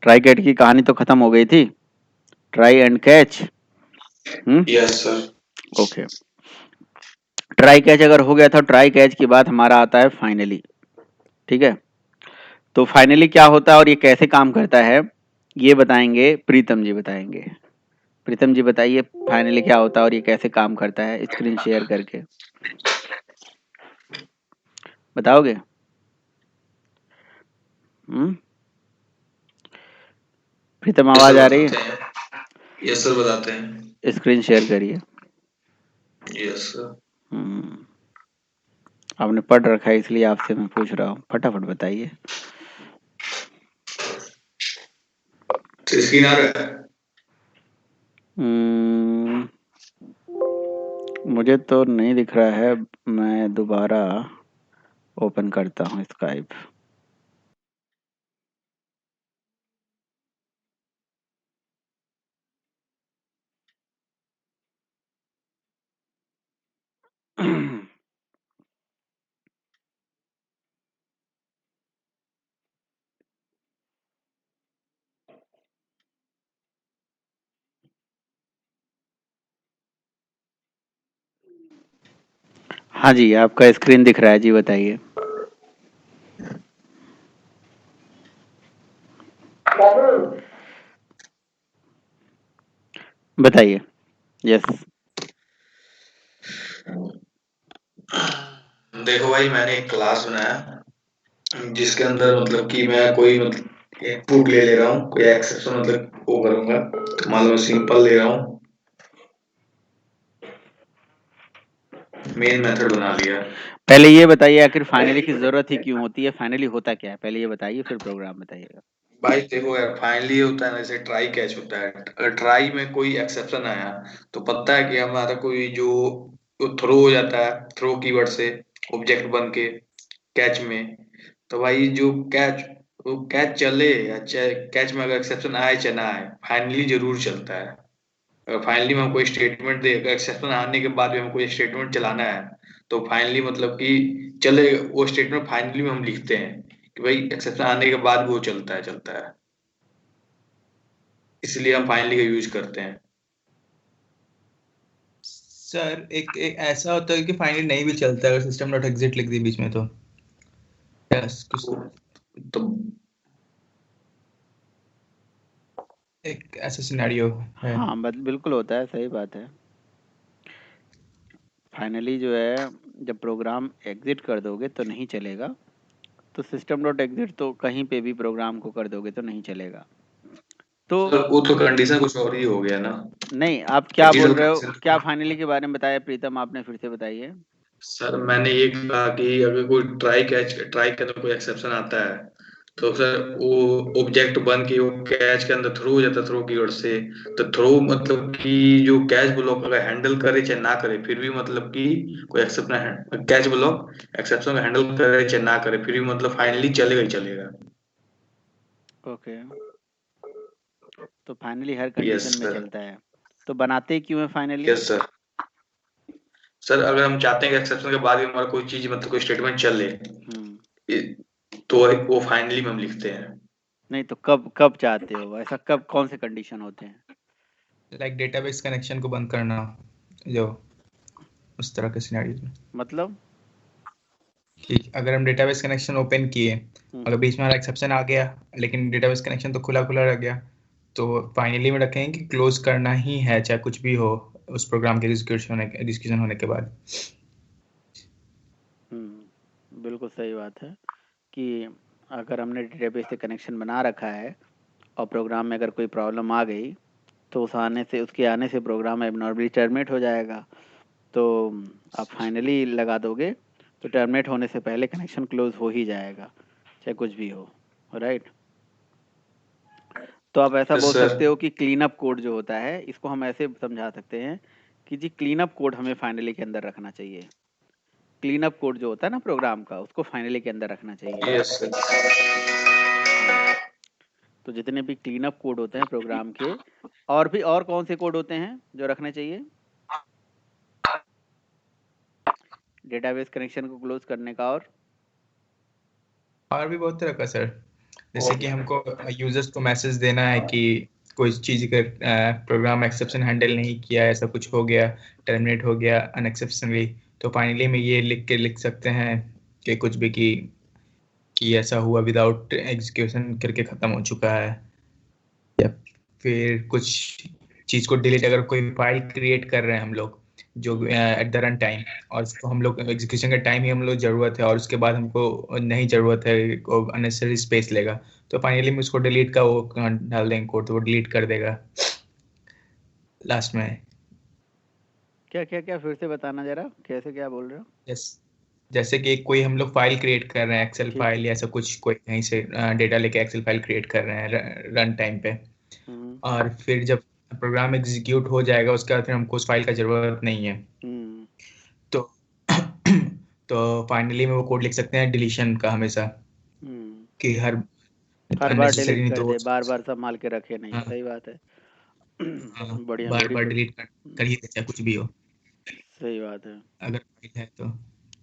Try catch की कहानी तो खत्म हो गई थी। Try and catch. Yes sir. Okay, try catch अगर हो गया था, ट्राई कैच के बाद हमारा आता है फाइनली। ठीक है, तो फाइनली क्या होता है और ये कैसे काम करता है, ये बताएंगे प्रीतम जी बताएंगे। प्रीतम जी बताइए फाइनली क्या होता है और ये कैसे काम करता है, स्क्रीन शेयर करके बताओगे? प्रीतम यस सर आवाज आ रही बताते है? हैं। यस सर बताते हैं। स्क्रीन शेयर करिए। Yes sir. आपने पढ़ रखा है इसलिए आपसे मैं पूछ रहा हूँ, फटाफट बताइए। तो स्क्रीन आ रहा है? हम्म, मुझे तो नहीं दिख रहा है, मैं दोबारा ओपन करता हूँ स्काइप। हाँ जी, आपका स्क्रीन दिख रहा है जी, बताइए। बताइए। यस। देखो भाई, मैंने एक क्लास बनाया जिसके अंदर मतलब कि मैं कोई मतलब एक पुट ले रहा हूँ, कोई एक्सेप्शन मतलब वो करूंगा। तो मान लो सिंपल ले रहा हूँ, मेन मेथड बना लिया। पहले ये बताइए आखिर फाइनली की जरूरत ही क्यों होती है, फाइनली होता क्या है, पहले ये बताइए फिर प्रोग्राम बताइएगा। भाई देखो यार, फाइनली होता है ना, जैसे ट्राई कैच होता है। अगर ट्राई में कोई एक्सेप्शन आया तो पता है कि हमारा कोई जो थ्रो हो जाता है, थ्रो कीवर्ड से ऑब्जेक्ट बन के कैच में। तो भाई जो कैच, वो कैच चले या कैच में अगर एक्सेप्शन आए चाहे ना आए, फाइनली जरूर चलता है। अगर फाइनली में हम कोई स्टेटमेंट दे, एक्सेप्शन आने के बाद भी हम कोई स्टेटमेंट चलाना है, तो फाइनली मतलब कि चले, वो स्टेटमेंट फाइनली में हम लिखते हैं कि भाई एक्सेप्शन आने के बाद भी वो चलता है, चलता है। इसलिए हम फाइनली का यूज करते हैं। सर एक ऐसा होता है कि फाइनली नहीं भी चलता अगर सिस्टम डॉट एग्जिट लिख दी बीच में तो यस कुछ तो एक ऐसा सिनेरियो है। हाँ बिल्कुल होता है, सही बात है। फाइनली जो है, जब प्रोग्राम एग्जिट कर दोगे तो नहीं चलेगा, तो सिस्टम डॉट एग्जिट तो कहीं पे भी प्रोग्राम को कर दोगे तो नहीं चलेगा। तो सर वो तो कंडीशन कुछ और ही हो गया ना। नहीं, आप क्या एग्जिट बोल रहे हो, कंडीशन। क्या फाइनली के बारे में बताया प्रीतम आपने, फिर से बताइए। सर मैंने ये कहा कि अगर कोई ट्राई के अंदर कोई एक्सेप्शन आता है, तो सर वो ऑब्जेक्ट बन के वो कैच के अंदर थ्रो हो जाता है, थ्रो कीवर्ड से। तो थ्रो मतलब कि जो कैच ब्लॉक अगर हैंडल करे चाहे ना करे, फिर भी मतलब कि कोई exception, catch block exception handle करे चाहे ना करे, फिर भी मतलब फाइनली चलेगा ही चलेगा। ओके, तो फाइनली हर यस कंडीशन में सर। चलता है। तो बनाते क्यों है फाइनली? Yes sir. सर अगर हम चाहते हैं कि एक्सेप्शन के बाद भी हमारा कोई चीज मतलब कोई स्टेटमेंट चले, हम्म। तो वो फाइनली में हम लिखते हैं। नहीं तो कब कब चाहते हो ऐसा, कब कौन से कंडीशन होते हैं? लाइक डेटाबेस कनेक्शन को बंद करना, जो उस तरह के सिनेरियो में मतलब? कि अगर हम डेटाबेस कनेक्शन ओपन किए, अगर बीच में हमारा एक्सेप्शन आ गया लेकिन डेटाबेस कनेक्शन तो खुला खुला रह गया, तो फाइनली में रखेंगे कि क्लोज करना ही है चाहे कुछ भी हो उस प्रोग्राम के एग्जीक्यूशन होने के बाद। बिल्कुल सही बात है कि अगर हमने डेटाबेस से कनेक्शन बना रखा है और प्रोग्राम में अगर कोई प्रॉब्लम आ गई, तो उसके आने से प्रोग्राम एबनॉर्मली टर्मिनेट हो जाएगा। तो आप फाइनली लगा दोगे तो टर्मिनेट होने से पहले कनेक्शन क्लोज हो ही जाएगा, चाहे कुछ भी हो। राइट। तो आप ऐसा यस बोल सर। सकते हो कि क्लीन अप कोड जो होता है, इसको हम ऐसे समझा सकते हैं कि जी क्लीन अप कोड हमें फाइनली के अंदर रखना चाहिए। क्लीन अप कोड जो होता है ना प्रोग्राम का, उसको फाइनली के अंदर रखना चाहिए। Yes sir. तो जितने भी क्लीन अप कोड होते हैं प्रोग्राम के, और कौन से कोड होते हैं जो रखने चाहिए डेटाबेस कनेक्शन को क्लोज करने का? और भी बहुत तरह का सर, जैसे कि हमको यूजर्स को मैसेज देना है कि कोई चीज का प्रोग्राम एक्सेप्शन हैंडल नहीं किया, ऐसा कुछ हो गया, टर्मिनेट हो गया अनएक्सेप्शनली, तो फाइनली में ये लिख सकते हैं कि कुछ भी कि ऐसा हुआ विदाउट एग्जीक्यूशन करके खत्म हो चुका है। या फिर कुछ चीज को डिलीट, अगर कोई फाइल क्रिएट कर रहे हैं हम लोग जो एट द रन टाइम, और उसको हम लोग एग्जीक्यूशन का टाइम ही हम लोग जरूरत है और उसके बाद हमको नहीं जरूरत है, अननेसेसरी स्पेस लेगा, तो फाइनली में उसको डिलीट का वो डाल देंगे कोड, तो वो डिलीट कर देगा लास्ट में। क्या क्या क्या फिर से बताना जरा, कैसे क्या बोल रहे हो? जैसे कि कोई हम लोग फाइल क्रिएट कर रहे हैं, एक्सेल ठीक। फाइल या ऐसा कुछ, कोई कहीं से डेटा लेके एक्सेल फाइल क्रिएट कर रहे हैं रन टाइम पे, और फिर जब प्रोग्राम एग्जीक्यूट हो जाएगा उसके बाद फिर हमको उस फाइल का जरूरत नहीं है, तो तो फाइनली में वो कोड लिख सकते हैं डिलीशन का हमेशा, कि हर बार डिलीट कर दे, बार बार संभाल के रखे नहीं। हाँ, सही बात है। बढ़िया, बार वेरी बार गुड। डिलीट कर ही देते हैं कुछ भी हो, सही बात है। अगर फाइल है तो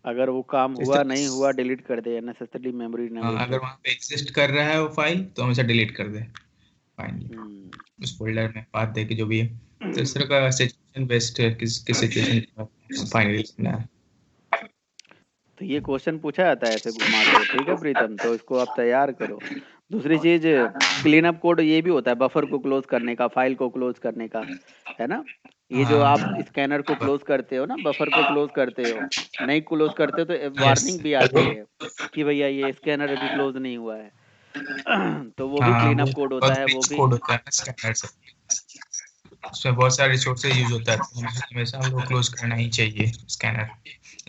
अगर वो काम तो इस हुआ तरह नहीं हुआ डिलीट कर दे, अननेसेसरी मेमोरी ना हाँ, वेस्ट अगर हो। वहाँ पे एग्जिस्ट कर रहा है वो फाइल तो हमेशा डिलीट कर दे फाइनली उस फोल्डर में पाथ दे के जो भी है। तो इस तरह का सिचुएशन बेस्ड है, किस सिचुएशन फाइनली लिखना है। तो ये क्वेश्चन पूछा जाता है ऐसे घुमा के, ठीक है प्रीतम, तो इसको आप तैयार करो। दूसरी चीज, क्लीन अप कोड ये भी होता है, बफर को क्लोज करने का, फाइल को क्लोज करने का, है ना। ये जो आप स्कैनर को क्लोज करते हो ना, बफर को क्लोज करते हो, नहीं क्लोज करते हो तो वार्निंग भी आती है कि भैया ये स्कैनर अभी क्लोज नहीं हुआ है। तो वो भी क्लीन अप कोड होता है, वो भी कोड होता है ना स्कैनर से, उसमें बहुत सारे रिसोर्सेज यूज होता है, तो हमेशा हम लोग क्लोज करना ही चाहिए स्कैनर,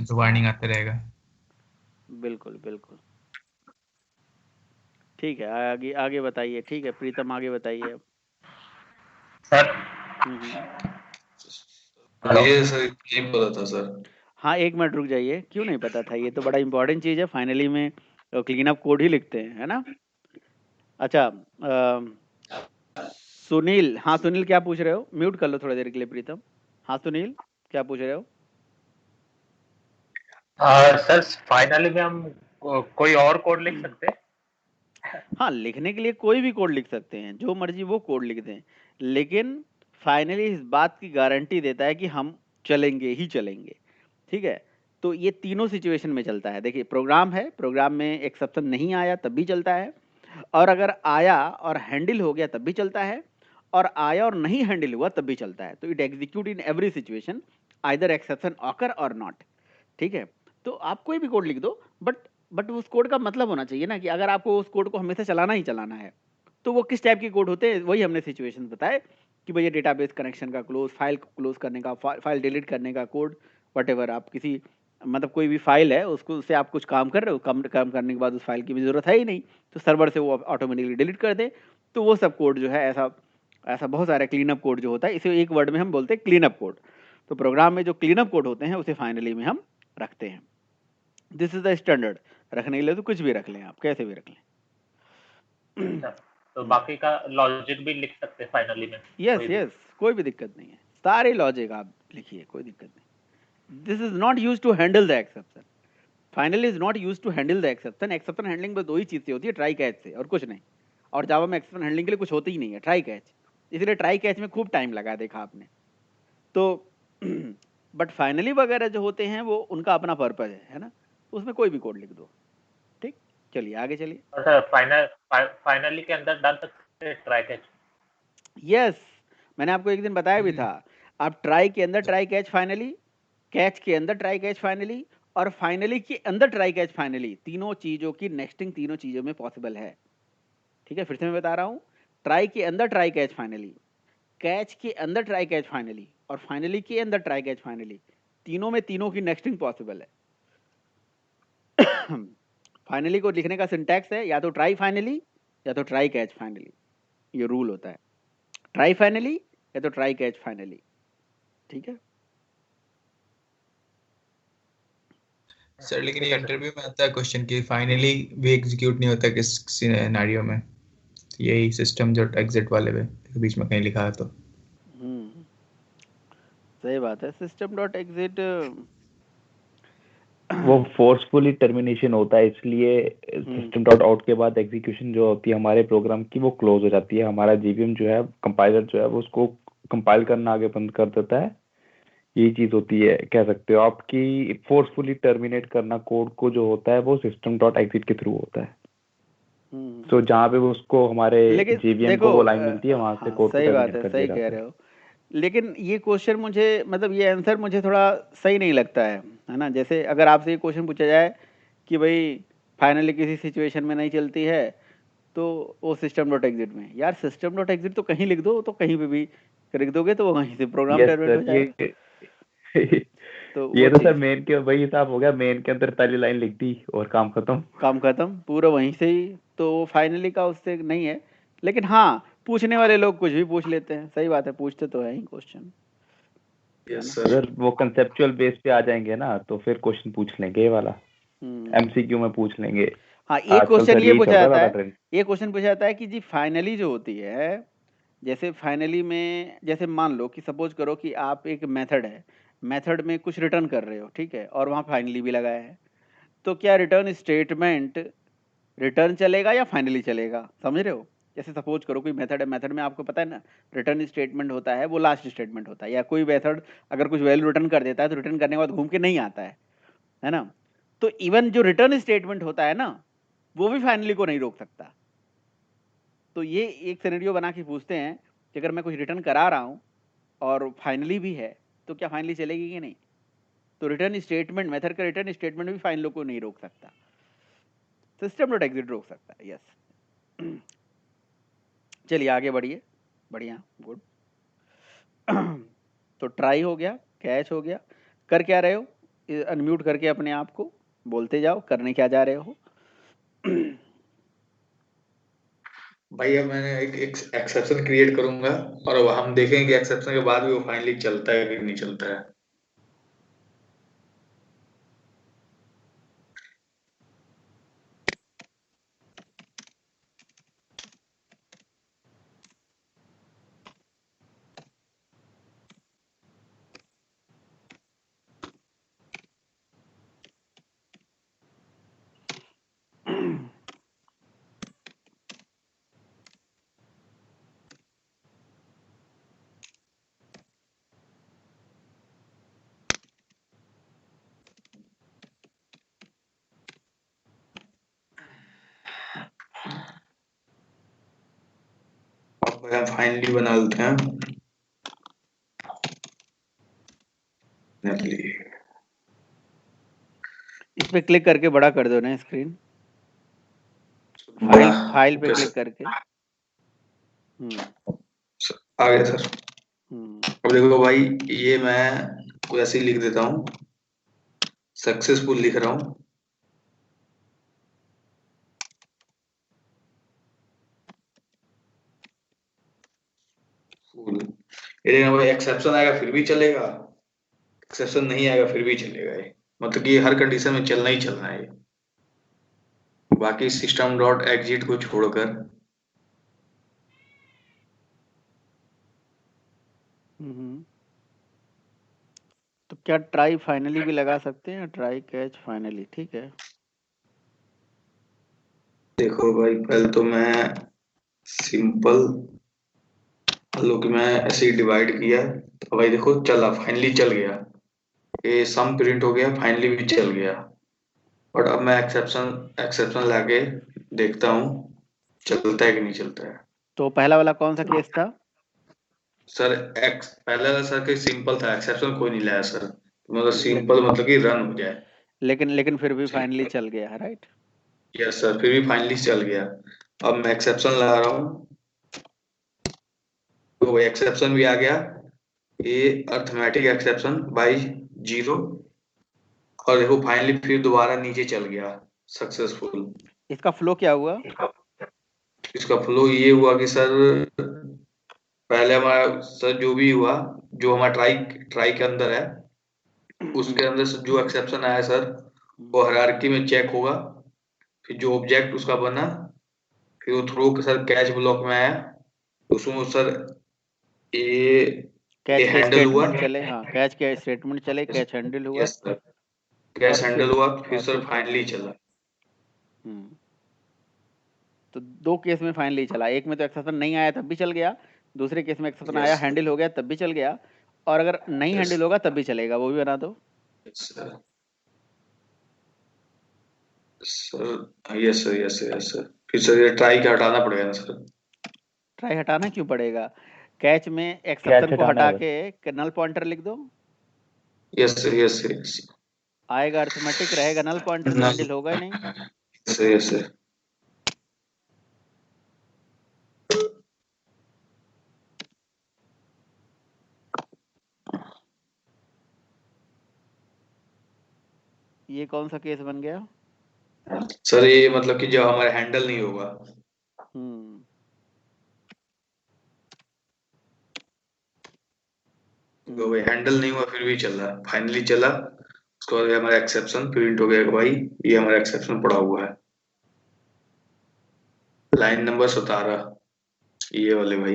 तो वार्निंग आते रहेगा। बिल्कुल बिल्कुल। ठीक है, आगे आगे बताइए। ठीक है प्रीतम, आगे बताइए अब। सर ये सर नहीं पता था सर। हाँ, 1 मिनट रुक जाइए। क्यों नहीं पता था? ये तो बड़ा इंपॉर्टेंट चीज़ है। फाइनली में क्लीन अप कोड ही लिखते हैं, है ना। अच्छा, सुनील, हाँ सुनील क्या पूछ रहे हो? म्यूट कर लो थोड़ी देर के लिए प्रीतम। हाँ सुनील, क्या पूछ रहे हो? सर फाइनली में हम कोई और कोड लिख सकते हैं? हाँ, लिखने के लिए कोई भी कोड लिख सकते हैं, जो मर्जी वो कोड लिख दें, लेकिन फाइनली इस बात की गारंटी देता है कि हम चलेंगे ही चलेंगे, ठीक है। तो ये तीनों सिचुएशन में चलता है। देखिए, प्रोग्राम है, प्रोग्राम में एक्सेप्शन नहीं आया तब भी चलता है, और अगर आया और हैंडल हो गया तब भी चलता है, और आया और नहीं हैंडल हुआ तब भी चलता है। तो it execute in every situation, either exception occur और नॉट, ठीक है। तो आप कोई भी कोड लिख दो, बट उस कोड का मतलब होना चाहिए ना, कि अगर आपको उस कोड को हमेशा चलाना ही चलाना है, तो वो किस टाइप के कोड होते हैं, वही हमने सिचुएशन बताए कि भैया डेटाबेस कनेक्शन का क्लोज, फाइल को क्लोज करने का, फाइल डिलीट करने का कोड, वटेवर। आप किसी, मतलब कोई भी फाइल है उसको, उससे आप कुछ काम कर रहे हो, काम करने के बाद उस फाइल की भी जरूरत है ही नहीं, तो सर्वर से वो ऑटोमेटिकली डिलीट कर दे। तो वो सब कोड जो है, ऐसा ऐसा बहुत सारा क्लीन अप कोड जो होता है, इसे एक वर्ड में हम बोलते हैं क्लीन अप कोड। तो प्रोग्राम में जो क्लीन अप कोड होते हैं उसे फाइनली में हम रखते हैं। This is the standard. रखने के लिए तो कुछ भी रख लें, आप कैसे भी रख लें। तो बाकी का लॉजिक भी लिख सकते हैं फाइनली में? यस, कोई भी दिक्कत नहीं है, सारे लॉजिक आप लिखिए, कोई दिक्कत नहीं। This is not use to handle the exception. Finally is not use to handle the exception. Exception handling में दो ही चीज से होती है, ट्राई कैच से, और कुछ नहीं। और जावा में एक्सेप्शन हैंडलिंग के लिए कुछ होती ही नहीं है, ट्राई कैच। इसलिए ट्राई कैच में खूब टाइम लगा, देखा आपने तो। बट फाइनली वगैरह जो होते हैं वो उनका अपना पर्पज है ना, उसमें कोई भी कोड लिख दो। ठीक, चलिए आगे चलिए। सर फाइनली के अंदर डाल सकते हैं ट्राई कैच? यस, मैंने आपको एक दिन बताया भी था। आप ट्राई के अंदर ट्राई कैच फाइनली, कैच के अंदर ट्राई कैच फाइनली, और फाइनली के अंदर ट्राई कैच फाइनली, तीनों चीजों की नेक्स्टिंग तीनों चीजों में पॉसिबल है। ठीक है, फिर से मैं बता रहा हूं, ट्राई के अंदर ट्राई कैच फाइनली, कैच के अंदर ट्राई कैच फाइनली, और फाइनली के अंदर ट्राई कैच फाइनली, तीनों में तीनों की नेक्स्टिंग पॉसिबल है। फाइनली को लिखने का सिंटैक्स है, या तो ट्राई फाइनली या तो ट्राई कैच फाइनली। ये रूल होता है, ट्राई फाइनली या तो ट्राई कैच फाइनली। ठीक है सर, लेकिन ये इंटरव्यू में आता है क्वेश्चन कि फाइनली भी एग्जीक्यूट नहीं होता किस सिनेरियो में, यही सिस्टम जो एग्जिट वाले में बीच में कहीं लिखा है तो। सही बात है। सिस्टम डॉट एग्जिट वो फोर्सफुली टर्मिनेशन होता है, इसलिए सिस्टम डॉट आउट के बाद एग्जीक्यूशन जो होती है हमारे प्रोग्राम की वो क्लोज हो जाती है। हमारा जीवीएम जो है, कंपाइलर जो है, वो उसको कंपाइल करना आगे बंद कर देता है। यही चीज होती है, कह सकते हो आपकी फोर्सफुली टर्मिनेट करना कोड को जो होता है वो सिस्टम डॉट एग्जिट के थ्रू होता है। तो जहाँ पे वो उसको हमारे लेकिन जीवीएम देखो को वो लाइन मिलती है, वहां से हाँ कोड को सही बात टर्मिनेट है, कर सही दिया कह जाता रहे है। हो। लेकिन ये क्वेश्चन मुझे मतलब ये आंसर मुझे थोड़ा सही नहीं लगता है ना। जैसे अगर आपसे ये क्वेश्चन पूछा जाए कि भाई फाइनली किसी सिचुएशन में नहीं चलती है तो वो सिस्टम डॉट एग्जिट में, यार सिस्टम डॉट एग्जिट तो कहीं लिख दो, तो कहीं पे भी लिख दोगे तो वो वहीं से प्रोग्राम यस टर्मिनेट हो सर, जाएगा। तो ये वो तो सर चीज़ मेन के वही हिसाब हो गया, मेन के अंदर पहली लाइन लिख दी और काम खत्म। काम खत्म पूरा वहीं से ही, तो फाइनली का उससे नहीं है। लेकिन हाँ, पूछने वाले लोग कुछ भी पूछ लेते हैं, सही बात है, पूछते तो है ही क्वेश्चन। Yes sir. अगर वो कंसेप्चुअल बेस पे आ जाएंगे ना तो फिर क्वेश्चन पूछ लेंगे, ये वाला एमसीक्यू में पूछ लेंगे। हाँ, एक आजकल क्वेश्चन सर ये यही पूछा चल रहा है जाता ज्यादा है, ट्रेंड। ये क्वेश्चन पूछा जाता है कि जी फाइनली जो होती है, जैसे फाइनली में जैसे मान लो कि सपोज करो कि आप एक मेथड है, मेथड में कुछ रिटर्न कर रहे हो, ठीक है, और वहाँ फाइनली भी लगाया है, तो क्या रिटर्न स्टेटमेंट रिटर्न चलेगा या फाइनली चलेगा, समझ रहे हो? जैसे सपोज करो कोई मेथड है, मेथड में आपको पता है ना रिटर्न स्टेटमेंट होता है वो लास्ट स्टेटमेंट होता है, या कोई मेथड अगर कुछ वैल्यू रिटर्न कर देता है तो रिटर्न करने के बाद घूम के नहीं आता है ना। तो इवन जो रिटर्न स्टेटमेंट होता है ना वो भी फाइनली को नहीं रोक सकता। तो ये एक सिनेरियो बना के पूछते हैं कि अगर मैं कुछ रिटर्न करा रहा हूँ और फाइनली भी है तो क्या फाइनली चलेगी कि नहीं। तो रिटर्न स्टेटमेंट, मेथड का रिटर्न स्टेटमेंट भी फाइनल को नहीं रोक सकता, सिस्टम डॉट एग्जिट रोक सकता है। यस चलिए आगे बढ़िए, बढ़िया, गुड। तो ट्राई हो गया, कैच हो गया, कर क्या रहे हो, अनम्यूट करके अपने आप को बोलते जाओ करने क्या जा रहे हो। भैया मैंने एक एक्सेप्शन क्रिएट करूंगा और अब हम देखेंगे कि एक्सेप्शन के बाद भी वो फाइनली चलता है कि नहीं चलता है। अब भैया फाइनली बना लेते हैं। फाइनली इस पे क्लिक करके बड़ा कर दो ना स्क्रीन, फाइल फाइल पे क्लिक करके। आ गया सर। अब देखो भाई, ये मैं कोई ऐसे ही लिख देता हूँ, सक्सेसफुल लिख रहा हूँ। फुल ये देखना भाई, एक्सेप्शन आएगा फिर भी चलेगा, एक्सेप्शन नहीं आएगा फिर भी चलेगा। ये मतलब कि हर कंडीशन में चलना ही चलना है। बाकी सिस्टम डॉट एग्जिट को छोड़कर तो क्या ट्राई फाइनली भी लगा सकते हैं, ट्राई कैच फाइनली, ठीक है। देखो भाई, पहले तो मैं सिंपल लो कि मैं ऐसे ही डिवाइड किया तो भाई देखो चला, फाइनली चल गया, ये सम प्रिंट हो गया, फाइनली भी चल गया। और अब मैं एक्सेप्शन एक्सेप्शन लाके देखता हूँ चलता है कि नहीं चलता है। तो पहला वाला कौन सा केस था? सर एक्स पहले वाला सर के सिंपल था, एक्सेप्शन कोई नहीं लाया सर, मतलब ले, सिंपल मतलब कि रन हो जाए। लेकिन फिर भी फाइनली चल गया है, राइट। यस सर, फिर भी फाइनली चल गया। अब मैं एक्सेप्शन लगा रहा हूँ तो एक्सेप्शन भी आ गया, ये अर्थमेटिक एक्सेप्शन बाई 0। और देखो फाइनली फिर दोबारा नीचे चल गया सक्सेसफुल। इसका फ्लो क्या हुआ? इसका फ्लो ये हुआ कि सर पहले हमारा सर जो भी हुआ, जो हमारा ट्राई ट्राई के अंदर है उसके अंदर से जो एक्सेप्शन आया सर वो हायरार्की में चेक होगा, फिर जो ऑब्जेक्ट उसका बना फिर वो थ्रो के सर कैच ब्लॉक में आया, उसमें सर ये कैच के हैंडल हुआ। स्टेटमेंट चले, हाँ कैच के स्टेटमेंट चले, कैच हैंडल हुआ। यस सर, कैश और हैंडल फिर हुआ, फिर सर फाइनली चला। तो 2 केस में फाइनली चला। एक में तो एक्सेप्शन नहीं आया तब भी चल गया, दूसरे केस में एक्सेप्शन आया, यस हैंडल हो गया तब भी चल गया, और अगर नहीं यस हैंडल होगा तब भी चलेगा, वो भी बना दो। Sir. Sir yes sir, yes sir, yes sir. फिर सर ये ट्राई का हटाना पड़ेगा ना सर? ट्राई हटाना क्यों पड़ेगा? कैच में कैच एक्सेप्शन को हटाना हटा है बस। के नल पॉइंटर लिख दो, yes sir, yes sir, yes आएगा अर्थमेटिक, रहेगा नल पॉइंटर, तो हैंडल होगा ही नहीं। Sir, yes sir. ये कौन सा केस बन गया? सर ये मतलब कि जब हमारा हैंडल नहीं होगा, हम्म तो भाई हैंडल नहीं हुआ फिर भी चल रहा, फाइनली चला, उसके बाद हमारा एक्सेप्शन प्रिंट हो गया कि भाई ये हमारा एक्सेप्शन पड़ा हुआ है। लाइन नंबर 17 ये वाले भाई।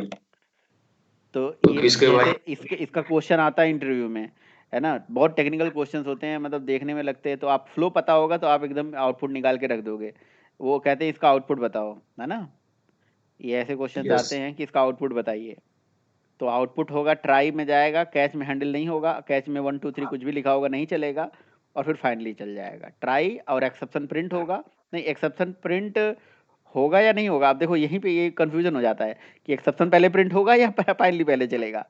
तो तो ये किसके जैसे भाई? इसका क्वेश्चन आता है इंटरव्यू में, है ना, बहुत टेक्निकल क्वेश्चंस होते हैं, मतलब देखने में लगते हैं, तो आप फ्लो पता होगा तो आप एकदम आउटपुट निकाल के रख दोगे। वो कहते हैं इसका आउटपुट बताओ, है ना, ये ऐसे क्वेश्चंस यस आते हैं कि इसका आउटपुट बताइए। तो आउटपुट होगा, ट्राई में जाएगा, कैच में हैंडल नहीं होगा, कैच में 1 2 3 कुछ भी लिखा होगा नहीं चलेगा, और फिर फाइनली चल जाएगा। ट्राई और एक्सेप्शन प्रिंट होगा, नहीं एक्सेप्शन प्रिंट होगा या नहीं होगा, आप देखो यहीं पे ये कंफ्यूजन हो जाता है कि एक्सेप्शन पहले प्रिंट होगा या फाइनली पहले चलेगा।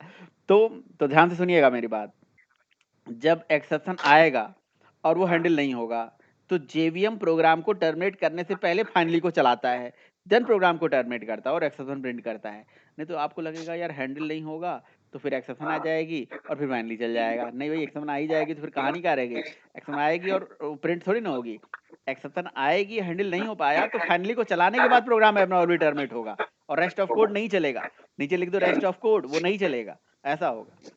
तो ध्यान से सुनिएगा मेरी बात, जब एक्सेप्शन आएगा और वो हैंडल नहीं होगा, तो जेवीएम प्रोग्राम को टर्मिनेट करने से पहले फाइनली को चलाता है, देन प्रोग्राम को टर्मिनेट करता है और एक्सेप्शन प्रिंट करता है। नहीं तो आपको लगेगा यार हैंडल नहीं होगा, तो फिर एक्सेप्शन आ जाएगी और फिर फाइनली चल जाएगा। नहीं भाई, एक्सेप्शन आ ही जाएगी तो फिर कहानी क्या रहेगी? एक्सेप्शन आएगी और प्रिंट थोड़ी ना होगी। एक्सेप्शन आएगी, हैंडल नहीं हो पाया, तो फाइनली को चलाने के बाद प्रोग्राम एबनॉर्मली टर्मिनेट होगा और रेस्ट ऑफ कोड नहीं चलेगा। नीचे लिख दो रेस्ट ऑफ कोड, वो नहीं चलेगा, ऐसा होगा,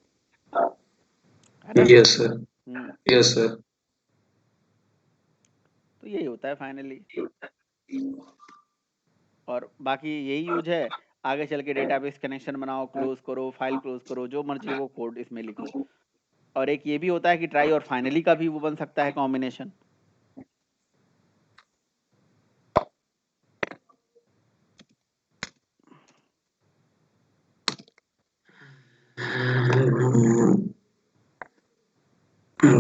है ना। यस सर, हम्म यस सर। तो यही होता है फाइनली, और बाकी यही यूज है। आगे चल के डेटाबेस कनेक्शन बनाओ, क्लोज करो, फाइल क्लोज करो, जो मर्जी वो कोड इसमें लिखो। और एक ये भी होता है कि ट्राई और फाइनली का भी वो बन सकता है कॉम्बिनेशन।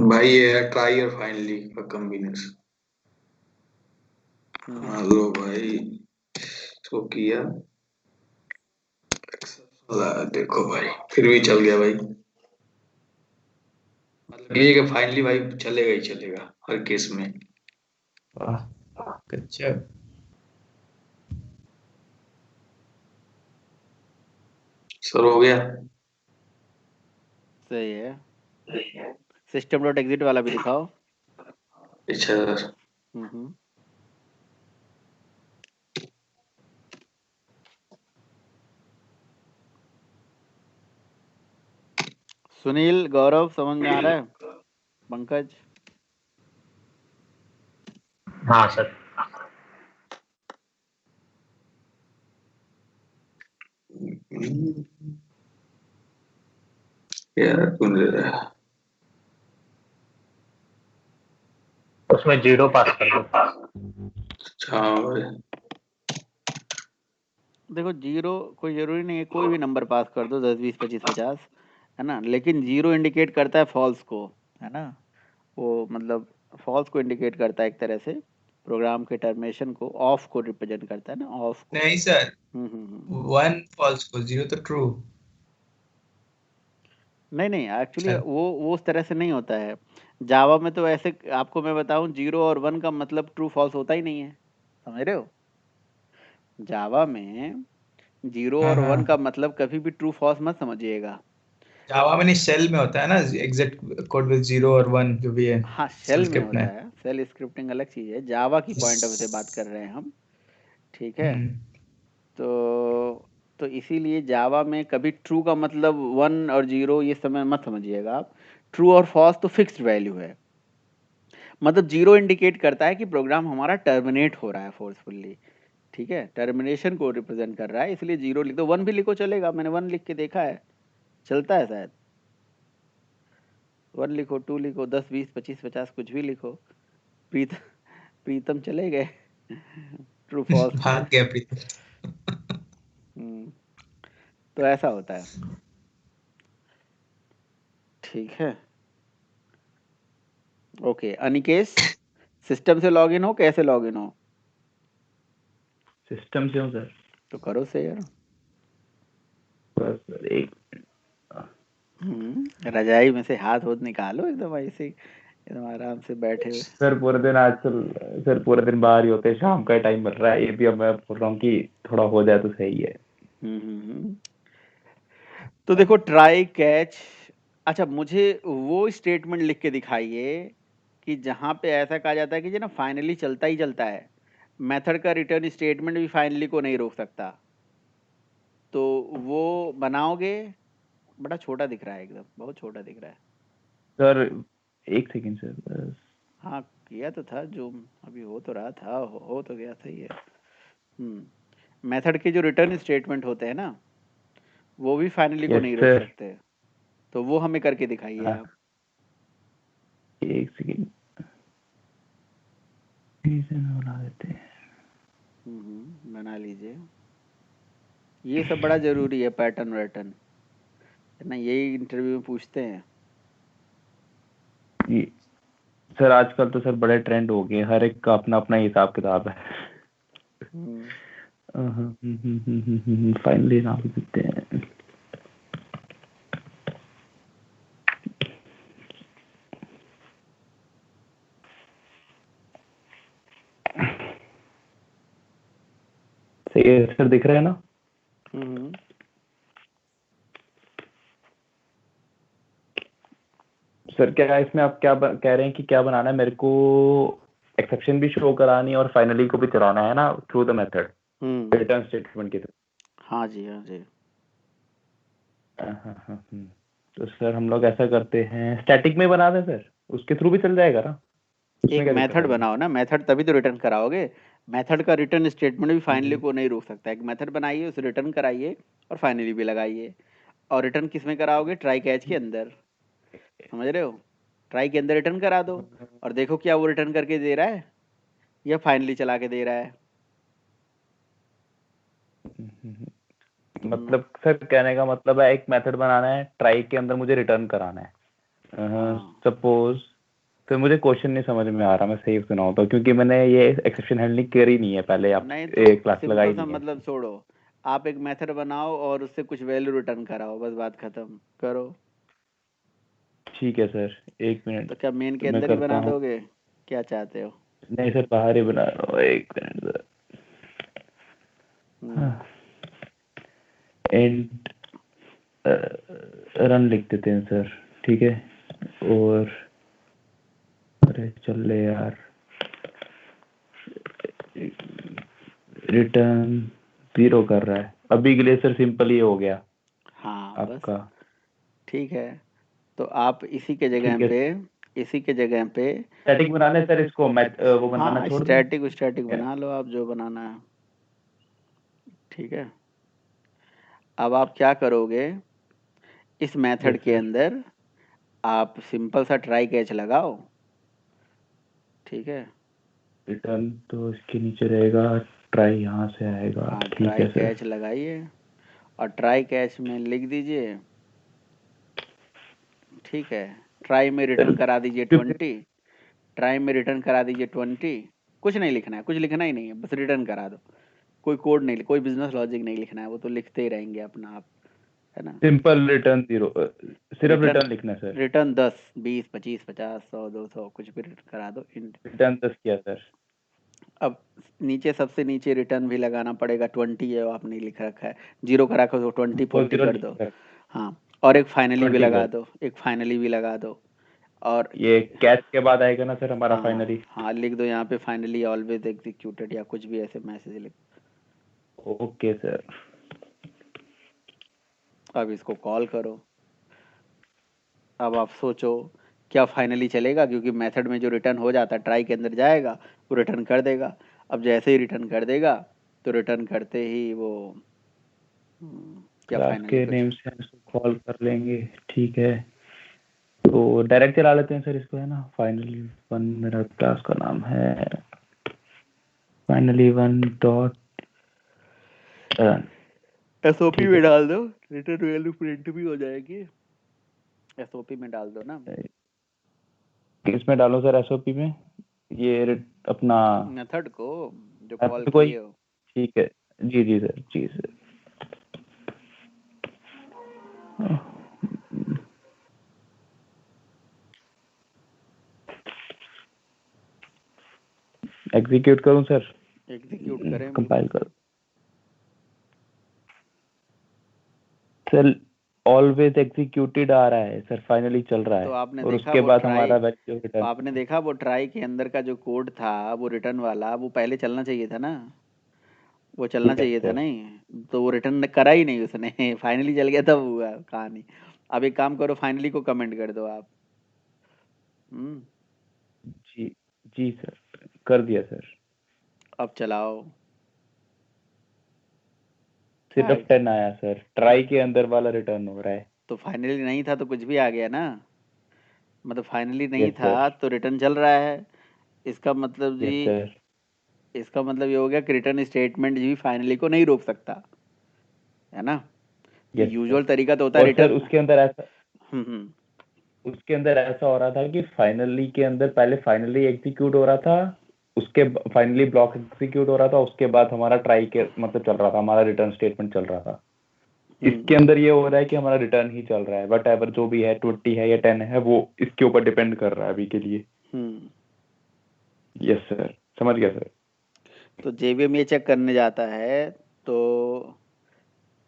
भाई ये है ट्राई और फाइनली का कॉम्बिनेशन। हेलो भाई, तो किया, देखो भाई फिर भी चल गया भाई। मतलब ये कि फाइनली भाई चलेगा ही चलेगा हर केस में। वाह, गजब। सर हो गया। सही है। सिस्टम डॉट एग्जिट वाला भी दिखाओ। अच्छा सर। हम्म सुनील, गौरव, समझ में आ रहा है? पंकज? हाँ सर। यार कौन दे रहा है? उसमें 0 पास कर दो। अच्छा भाई। देखो, जीरो कोई जरूरी नहीं है, कोई भी नंबर पास कर दो, 10 20 25 50, है ना, लेकिन जीरो इंडिकेट करता है फॉल्स को, है ना, वो मतलब फॉल्स को इंडिकेट करता है एक तरह से, प्रोग्राम के टर्मिनेशन को, ऑफ को रिप्रेजेंट करता है ना, ऑफ को। नहीं सर, हम्म। 1 फॉल्स को, 0 तो ट्रू। नहीं नहीं, एक्चुअली सर वो उस तरह से नहीं होता है। जावा में तो ऐसे, आपको मैं बताऊं, 0 और 1 का मतलब ट्रू फॉल्स होता ही नहीं है, समझ रहे हो? जावा में 0 हाँ और 1 हाँ, का मतलब कभी भी ट्रू फॉल्स मत समझिएगा। जावा में नहीं, शेल में होता है ना एग्जैक्ट कोड विद 0 और 1 जो भी है, हाँ, शेल शेल में स्क्रिप्ट में। होता है, शेल स्क्रिप्टिंग अलग चीज़ है, जावा की पॉइंट ऑफ से बात कर रहे हैं हम, ठीक है। हम्म, तो इसीलिए जावा में कभी ट्रू का मतलब 1 और 0 ये समय मत समझिएगा आप। ट्रू और फॉल्स तो फिक्स्ड वैल्यू है, मतलब 0 इंडिकेट करता है कि प्रोग्राम हमारा टर्मिनेट हो रहा है फोर्सफुल्ली, ठीक है, टर्मिनेशन को रिप्रेजेंट कर रहा है, इसलिए 0 लिख दो, 1 भी लिखो चलेगा, मैंने 1 लिख के देखा है, चलता है शायद। 1 लिखो, 2 लिखो, 10 20 25 50 कुछ भी लिखो। प्रीतम चले गए। True false. भाग गया प्रीतम। तो ऐसा होता है। ठीक है, ओके। अनिकेश, सिस्टम से लॉगिन हो, कैसे लॉगिन हो? सिस्टम से हूँ सर। तो करो शेयर। बस सर एक रजाई में से हाथ निकालो, एकदम ऐसे एकदम आराम से बैठे हुए। सर पूरे दिन आजकल सर पूरे दिन बाहर ही होते हैं, शाम का टाइम मिल रहा है, ये भी अब मैं बोल रहा हूँ कि थोड़ा हो जाए तो सही है। तो देखो, ट्राई कैच। अच्छा, मुझे वो स्टेटमेंट लिख के दिखाइए कि जहां पे ऐसा कहा जाता है कि जो ना फाइनली चलता ही चलता है, मेथड का रिटर्न स्टेटमेंट भी फाइनली को नहीं रोक सकता। तो वो बनाओगे? बड़ा छोटा दिख रहा है, एकदम बहुत छोटा दिख रहा है। सर एक सेकंड सर बस। हाँ, किया तो था जो अभी हो तो रहा था, हो तो गया, सही है। मेथड के जो रिटर्न स्टेटमेंट होते हैं ना, वो भी फाइनली को यस नहीं रोक सर। सकते। तो वो हमें करके दिखाइए आप। एक सेकंड बना देते हैं। बना लीजिए। ये सब बड़ा जरूरी है, पैटर्न वैटर्न है ना, यही इंटरव्यू में पूछते हैं। सर आजकल तो सर बड़े ट्रेंड हो गए, हर एक का अपना अपना हिसाब किताब है। फाइनली नाम देते हैं। सही है सर, दिख रहा है ना? सर क्या इसमें आप क्या कह रहे हैं कि क्या बनाना है मेरे को? एक्सेप्शन भी शो करानी है और फाइनली को भी चलाना है ना, through the method return statement के थ्रू। हाँ जी, हाँ जी। तो सर हम लोग ऐसा करते हैं, स्टैटिक में बना दें सर, उसके थ्रू भी चल जाएगा ना? एक मेथड बनाओ ना, मेथड तभी तो रिटर्न कराओगे। मेथड का रिटर्न स्टेटमेंट भी फाइनली को नहीं रोक सकता। एक मेथड बनाइए, उसे रिटर्न कराइए और फाइनली भी लगाइए। और रिटर्न किस में कराओगे? ट्राई कैच के अंदर, समझ रहे हो? ट्राई के अंदर रिटर्न करा दो और देखो क्या वो रिटर्न करके दे रहा है या फाइनली चला के दे रहा है। मतलब सर कहने का मतलब है एक मेथड बनाना है, ट्राई के अंदर मुझे रिटर्न कराना है। सपोज तो मुझे क्वेश्चन नहीं समझ में आ रहा, मैं सही सुनाऊं तो, क्योंकि मैंने ये एक्सेप्शन हैंडलिंग करी नहीं है पहले, आप नहीं तो क्लास लगाई सिंपल सा नहीं है। मतलब छोड़ो, आप एक मेथड बनाओ और उससे कुछ वैल्यू रिटर्न कराओ, बस बात खत्म करो। ठीक है सर, एक मिनट। तो क्या मेन तो के मैं अंदर ही करता बना हूँ। दोगे, क्या चाहते हो? नहीं सर, बाहर ही बना रहा हूँ, एक मिनट सर। एंड रन लिख देते हैं सर, ठीक है। और अरे चल ले यार, रिटर्न 0 कर रहा है अभी के लिए सर, सिंपल ही हो गया। हाँ आपका बस ठीक है। तो आप इसी के जगह ठीक है। पे, इसी के जगह पे स्टैटिक बनाने सर इसको, मैं वो बनाना हाँ छोड़ दूं? स्टैटिक बना लो आप, जो बनाना है। ठीक है, अब आप क्या करोगे? इस मेथड यस के सर। अंदर आप सिंपल सा ट्राई कैच लगाओ। ठीक है, रिटर्न तो इसके नीचे रहेगा, ट्राई यहाँ से आएगा। हाँ ठीक ट्राई है सर। कैच लगाइए और ट्राई कैच में लिख दीजिए। ठीक है, ट्राई में रिटर्न करा दीजिए 20। ट्राई में रिटर्न करा दीजिए 20। कुछ नहीं लिखना है, कुछ लिखना ही नहीं है, बस रिटर्न करा दो। कोई कोड नहीं, कोई बिजनेस लॉजिक नहीं लिखना है, वो तो लिखते ही रहेंगे अपना आप, है ना। सिंपल रिटर्न 0, सिर्फ रिटर्न, रिटर्न लिखना है सर। रिटर्न 10 20 25 50 100 200 कुछ भी रिटर्न करा दो। रिटर्न 10 किया सर। अब नीचे सबसे नीचे रिटर्न भी लगाना पड़ेगा। 20 है, वो आपने लिख रखा है, 0 का रखो तो 20 वो 40 0 कर दो। लिखा सर। हाँ, और एक फाइनली भी 20 लगा को दो, एक फाइनली भी लगा दो। और ये कैच के बाद आएगा ना सर हमारा हाँ फाइनली? हाँ, लिख दो यहाँ पे फाइनली ऑलवेज एग्जीक्यूटेड या कुछ भी ऐसे मैसेज लिख। Okay sir. अब इसको कॉल करो। अब आप सोचो क्या फाइनली चलेगा, क्योंकि मेथड में जो रिटर्न हो जाता है ट्राई के अंदर जाएगा, वो रिटर्न कर देगा। अब जैसे ही रिटर्न कर देगा तो रिटर्न करते ही वो क्या क्लास फाइनली के कुछ। नेम से हम इसको कॉल कर लेंगे, ठीक है। तो डायरेक्ट चला लेते हैं सर इसको, है ना। फाइनली वन मेरा क्लास का नाम है, finally one dot run. SOP ठीक में है, डाल दो, रिटर्न वैल्यू प्रिंट भी हो जाएगी। एसओपी में डाल दो ना, किसमें डालूं सर एसओपी में? ये अपना मेथड को जो कॉल method को ही? किए हो। ठीक है, जी जी सर, जी सर। एग्जीक्यूट करूं सर? एग्जीक्यूट करें, कंपाइल बिल्कुल करो सर। ऑलवेज एग्जीक्यूटेड आ रहा है सर, फाइनली चल रहा तो है, आपने और देखा उसके वो बाद ट्राई, हमारा वैल्यू रिटर्न। आपने देखा वो ट्राई के अंदर का जो कोड था वो रिटर्न वाला, वो पहले चलना चाहिए था ना, वो चलना यस चाहिए था सर। नहीं, तो वो रिटर्न करा ही नहीं उसने फाइनली चल गया तब हुआ कहानी। अब एक काम करो, फाइनली को कमेंट कर दो आप। जी जी सर, कर दिया सर। अब चलाओ। सिर्फ 10 आया सर, ट्राई के अंदर वाला रिटर्न हो रहा है। तो फाइनली नहीं था तो कुछ भी आ गया ना, मतलब फाइनली नहीं यस था सर, तो रिटर्न चल रहा है। इसका मतलब जी, यस सर, इसका मतलब ये हो गया कि रिटर्न स्टेटमेंट जी फाइनली को नहीं रोक सकता, है ना। Yes usual sir. तरीका तो होता है और सर रिटर्न। उसके अंदर ऐसा, हम्म। उसके अंदर ऐसा हो रहा था कि फाइनली के अंदर पहले फाइनली एग्जीक्यूट हो रहा था, उसके फाइनली ब्लॉक एग्जीक्यूट हो रहा था, उसके बाद हमारा ट्राई के मतलब चल रहा था, हमारा रिटर्न स्टेटमेंट चल रहा था। इसके अंदर ये हो रहा है कि हमारा रिटर्न ही चल रहा है, वट एवर जो भी है 20 है या 10 है, वो इसके ऊपर डिपेंड कर रहा है अभी के लिए। यस सर, समझ गया सर। तो जेवीएम ये चेक करने जाता है तो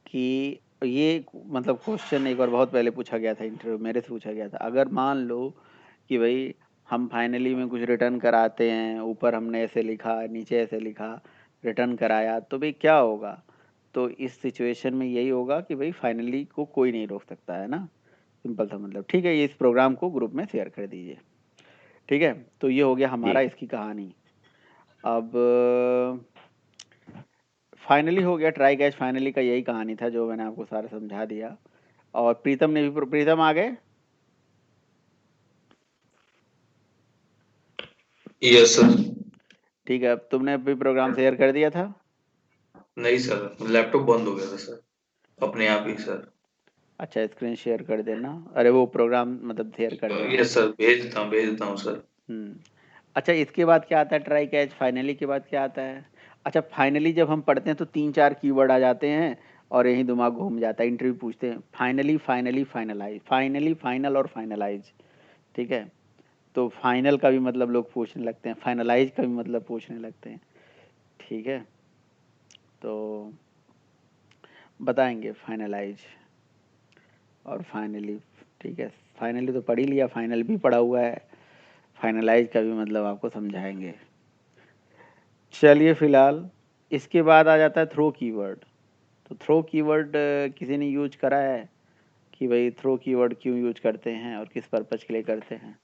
कि ये मतलब क्वेश्चन एक बार बहुत पहले पूछा गया था, इंटरव्यू मेरे से पूछा गया था। अगर मान लो कि भाई हम फाइनली में कुछ रिटर्न कराते हैं, ऊपर हमने ऐसे लिखा नीचे ऐसे लिखा, रिटर्न कराया, तो भाई क्या होगा? तो इस सिचुएशन में यही होगा कि भाई फाइनली को कोई नहीं रोक सकता, है ना। सिंपल था मतलब। ठीक है, ये इस प्रोग्राम को ग्रुप में शेयर कर दीजिए। ठीक है, तो ये हो गया हमारा जी इसकी कहानी। अब फाइनली हो गया ट्राई कैच, फाइनली का यही कहानी था जो मैंने आपको सारा समझा दिया। और प्रीतम ने भी, प्रीतम आ गए? Yes sir. ठीक है, अब तुमने भी प्रोग्राम शेयर कर दिया था? नहीं सर, लैपटॉप बंद हो गया था सर, अपने आप ही सर। अच्छा, स्क्रीन शेयर कर देना, अरे वो प्रोग्राम मतलब शेयर कर देना। यस सर, भेज देता हूँ सर। अच्छा, इसके बाद क्या आता है? ट्राई कैच फाइनली के बाद क्या आता है? अच्छा, फाइनली जब हम पढ़ते हैं तो 3-4 कीवर्ड आ जाते हैं और यही दिमाग घूम जाता है। इंटरव्यू पूछते हैं finally, finally, finalise, finally, final और फाइनलाइज। ठीक है, तो फाइनल का भी मतलब लोग पूछने लगते हैं, फाइनलाइज का भी मतलब पूछने लगते हैं। ठीक है, तो बताएंगे फाइनलाइज और फाइनली। ठीक है, फाइनली तो पढ़ ही लिया, फाइनल भी पढ़ा हुआ है, फाइनलाइज का भी मतलब आपको समझाएंगे। चलिए, फिलहाल इसके बाद आ जाता है थ्रो कीवर्ड। तो थ्रो कीवर्ड किसी ने यूज करा है कि भाई थ्रो कीवर्ड क्यों यूज करते हैं और किस पर्पज के लिए करते हैं?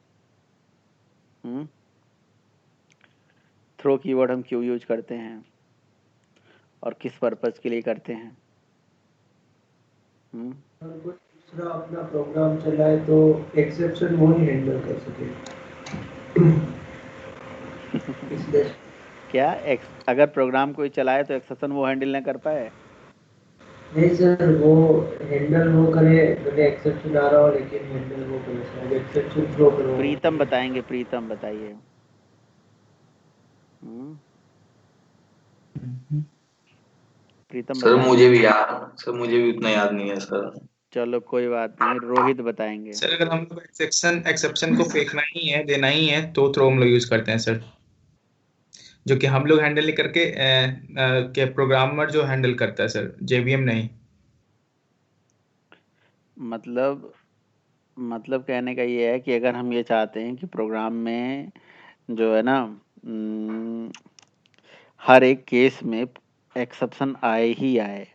थ्रो कीवर्ड हम क्यों यूज करते हैं और किस पर्पज के लिए करते हैं? अगर कोई दूसरा अपना प्रोग्राम चलाए तो एक्सेप्शन वो नहीं हैंडल कर सके इसलिए। क्या अगर प्रोग्राम कोई चलाए तो एक्सेप्शन वो हैंडल ना कर पाए? नहीं सर, वो हैंडल वो करे, भले एक्सेप्शन आ रहा हो लेकिन हैंडल वो करे सर, एक्सेप्शन थ्रो करो। प्रीतम बताएंगे, प्रीतम बताइए। प्रीतम सर बताएंगे। मुझे भी उतना याद नहीं है सर। चलो कोई बात नहीं, रोहित बताएंगे। सर अगर हम लोग एक्सेप्शन को फेंकना ही है, देना ही है, तो थ्रो हम लोग यूज करते हैं सर, जो कि हम लोग हैंडल नहीं करके के प्रोग्रामर जो हैंडल करता है सर, जेवीएम नहीं। मतलब कहने का ये है कि अगर हम ये चाहते हैं कि प्रोग्राम में जो है ना, हर एक केस में एक्सेप्शन आए ही आए।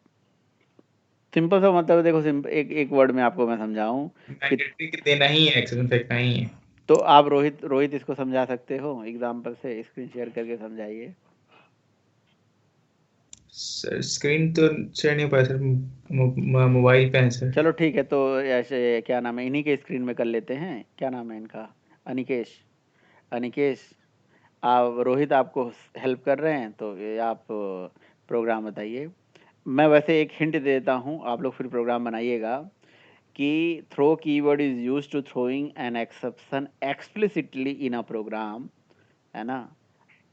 सिंपल सा मतलब है, देखो एक एक वर्ड में आपको मैं समझाऊं कि, मैंडेटरी कि देना ही है, एक्सेप्शन फेंकना ही है। तो आप रोहित इसको समझा सकते हो एग्जाम्पल से? स्क्रीन शेयर करके समझाइए। सर स्क्रीन तो शेयर नहीं हो पाया सर, मोबाइल पे है सर। चलो ठीक है, तो ऐसे क्या नाम है, इन्हीं के स्क्रीन में कर लेते हैं। क्या नाम है इनका? अनिकेश। अनिकेश, आप रोहित आपको हेल्प कर रहे हैं, तो ये आप प्रोग्राम बताइए। मैं वैसे एक हिंट देता हूँ, आप लोग फिर प्रोग्राम बनाइएगा कि throw keyword is use to throwing an exception explicitly in a program, है ना।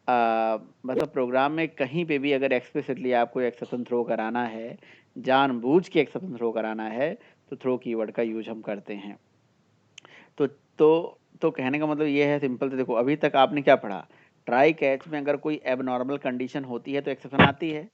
मतलब प्रोग्राम में कहीं पे भी अगर एक्सप्लिसिटली आपको एक्सेप्शन थ्रो कराना है, जानबूझ के एक्सेप्शन थ्रो कराना है, तो थ्रो कीवर्ड का यूज हम करते हैं। तो तो कहने का मतलब ये है सिंपल से, देखो अभी तक आपने क्या पढ़ा, ट्राई कैच में अगर कोई एबनॉर्मल कंडीशन होती है तो एक्सेप्शन आती है,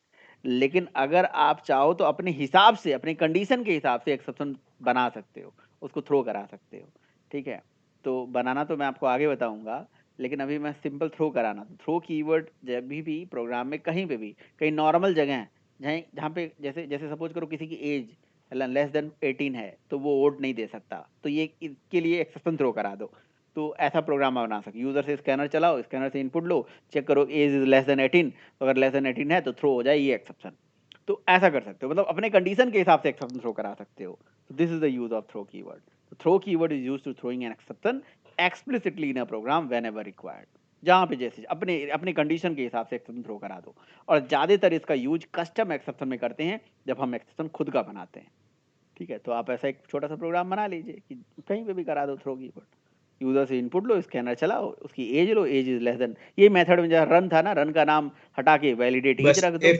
लेकिन अगर आप चाहो तो अपने हिसाब से, अपने कंडीशन के हिसाब से एक्सेप्शन बना सकते हो, उसको थ्रो करा सकते हो। ठीक है, तो बनाना तो मैं आपको आगे बताऊंगा, लेकिन अभी मैं सिंपल थ्रो कराना। तो थ्रो कीवर्ड जब भी प्रोग्राम में कहीं पे भी, कहीं नॉर्मल जगह है जहाँ पे, जैसे जैसे सपोज करो किसी की एज लेस देन 18 है, तो वो वोट नहीं दे सकता, तो ये इसके लिए एक्सेप्शन थ्रो करा दो। तो ऐसा प्रोग्राम बना सकते, यूजर से स्कैनर चलाओ, स्कैनर से इनपुट लो, चेक करो एज इज लेस देन 18, तो अगर लेस देन 18 है तो थ्रो हो जाए ये एक्सेप्शन। तो ऐसा कर सकते हो, मतलब अपने कंडीशन के हिसाब से एक्सेप्शन थ्रो करा सकते हो। तो this is the use of throw keyword. तो throw keyword is used to throwing an exception explicitly in a program whenever required, जहाँ पे जैसे अपने अपने कंडीशन के हिसाब से एक्सेप्शन थ्रो करा दो। और ज़्यादातर इसका यूज कस्टम एक्सेप्शन में करते हैं, जब हम एक्सेप्शन खुद का बनाते हैं। ठीक है, तो आप ऐसा एक छोटा सा प्रोग्राम बना लीजिए कि कहीं पे भी करा दो थ्रो कीवर्ड। यूजर से इनपुट लो, स्कैनर चलाओ, उसकी एज लो, एज इज लेस देन, ये मेथड में जहाँ रन था ना, रन का नाम हटा के वैलिडेट एज बस रख दो,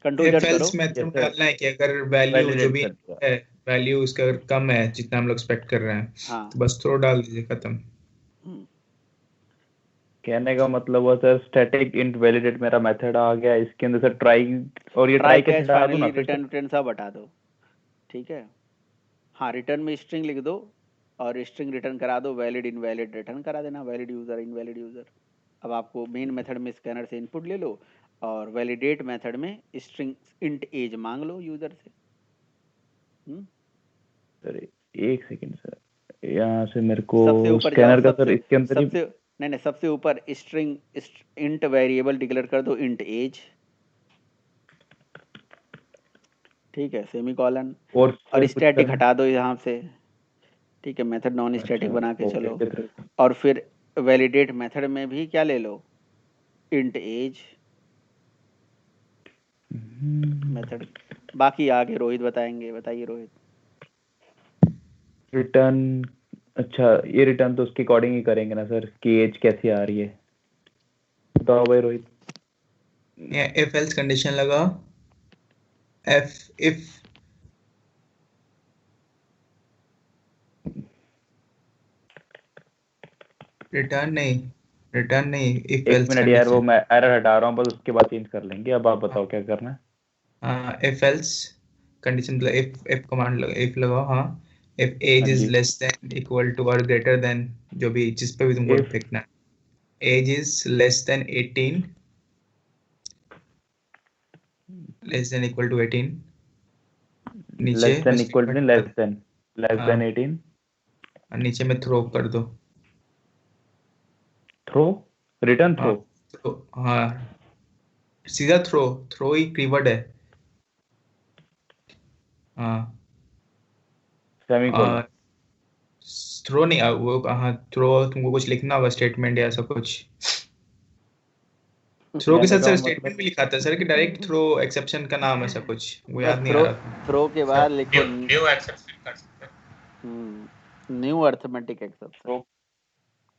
कंट्रोल इफ जेड करो। एल्स मेथड यस में सर, डालना है कि अगर वैल्यू जो वैलिडेट भी कर। है, वैल्यू उसका अगर कम है जितना हम लोग एक्सपेक्ट कर रहे हैं, हाँ। तो बस थ्रो डाल दीजिए, खत्म। हम्म, कहने का मतलब वो सर स्टैटिक इंट वैलिडेट मेरा मेथड आ गया, इसके अंदर सर ट्राई, और ये ट्राई ट्राई कैसे कैच, डाल दूं ना फाइनली, फिर से? रिटर्न रिटर्न सब हटा दो। ठीक है, हाँ, रिटर्न में स्ट्रिंग लिख दो और स्ट्रिंग रिटर्न करा दो, वैलिड इनवैलिड रिटर्न करा देना, वैलिड यूजर इनवैलिड यूजर। अब आपको मेन मेथड में स्कैनर से इनपुट ले लो, और वैलिडेट मेथड में स्ट्रिंग इंट एज मांग लो यूजर से। सर एक सेकंड सर, यहाँ से मेरे को सबसे ऊपर जाओ, स्कैनर का सर इसके अंदर ही। सबसे नहीं नहीं, सबसे ऊपर स्ट्रिंग इंट वेरिएबल डिक्लेयर कर दो, इंट एज। ठीक है, सेमीकोलन, और और सर कुछ स्टैटिक करना? हटा दो यहाँ से। ठीक है, मेथड नॉन अच्छा, स्टैटिक बना के ओके चलो, के थ्रू। और फिर वैलिडेट मेथड में भी क्या ले लो, इंट एज मेथड। बाकी आगे रोहित बताएंगे, बताइए रोहित। रिटर्न, अच्छा ये रिटर्न तो उसके अकॉर्डिंग ही करेंगे ना सर, कि एज कैसी आ रही है, बताओ भाई रोहित। इफ एल्स कंडीशन लगा, इफ रिटर्न नहीं, इफ एक एल्स मिनट यार, वो कंडीशन। मैं एरर हटा रहा हूँ बस, उसके बाद चेंज कर लेंगे। अब आप बताओ क्या करना है। If else condition, if command लगा, इफ लगाओ, हाँ। इफ एज हाँ इज जी, लेस देन, इक्वल टू और ग्रेटर देन, जो भी जिस पे भी तुमको इफ फेंकना है, age is less than 18, less than equal to 18, नीचे लेस देन बस इक्वल टू, लेस हाँ, देन 18, और नीचे में थ्रो कर दो। थ्रो, रिटर्न हाँ, थ्रो। तो हाँ, सीधा थ्रो ही कीवर्ड है। हाँ, सेमीकोलन। थ्रो नहीं, वो हाँ, थ्रो तुमको कुछ लिखना होगा, स्टेटमेंट या ऐसा कुछ। थ्रो के कहने साथ का सर मतलब स्टेटमेंट भी लिखा था सर, कि डायरेक्ट थ्रो एक्सेप्शन का नाम ऐसा कुछ, वो बस याद नहीं आ थ्रो, रहा था। थ्रो के सर बाद लिखो न्यू एक्सेप्शन कर सकते हैं। New arithmetic exception. थ्रो,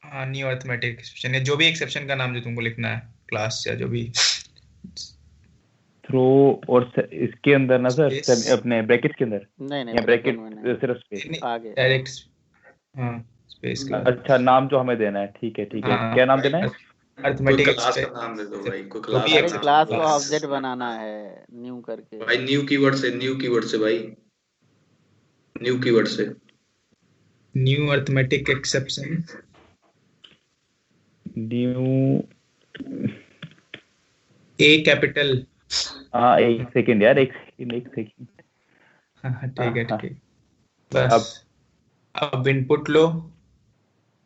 हाँ, न्यू अर्थमेटिक एक्सेप्शन, या जो भी एक्सेप्शन का नाम जो तुमको लिखना है, क्लास या जो भी थ्रो, और इसके अंदर ना सर, स्पेस, अपने ब्रैकेट के अंदर, नहीं नहीं, या ब्रैकेट ब्रैकेट में नहीं, सिर्फ स्पेस? आगे। डायरेक्ट, हाँ, स्पेस के बाद, अच्छा, नाम जो हमें देना है, ठीक है ठीक है, हाँ, क्या नाम देना है? कोई अर्थमेटिक क्लास का एक्सेप्शन, नाम दे दो भाई, कोई जो क्लास भी का अरे नाम एक्सेप्शन क्लास दे को दो क्लास, ऑब्जेक्ट बनाना है न्यू करके। भाई। न्यू कीवर्ड से भाई, न्यू कीवर्ड से। न्यू अर्थमेटिक एक्सेप्शन, न्यू, ए कैपिटल। हाँ एक सेकंड यार, एक सेकंड एक सेकंड। हाँ, हाँ ठीक है हाँ, ठीक है, बस। अब अब इनपुट लो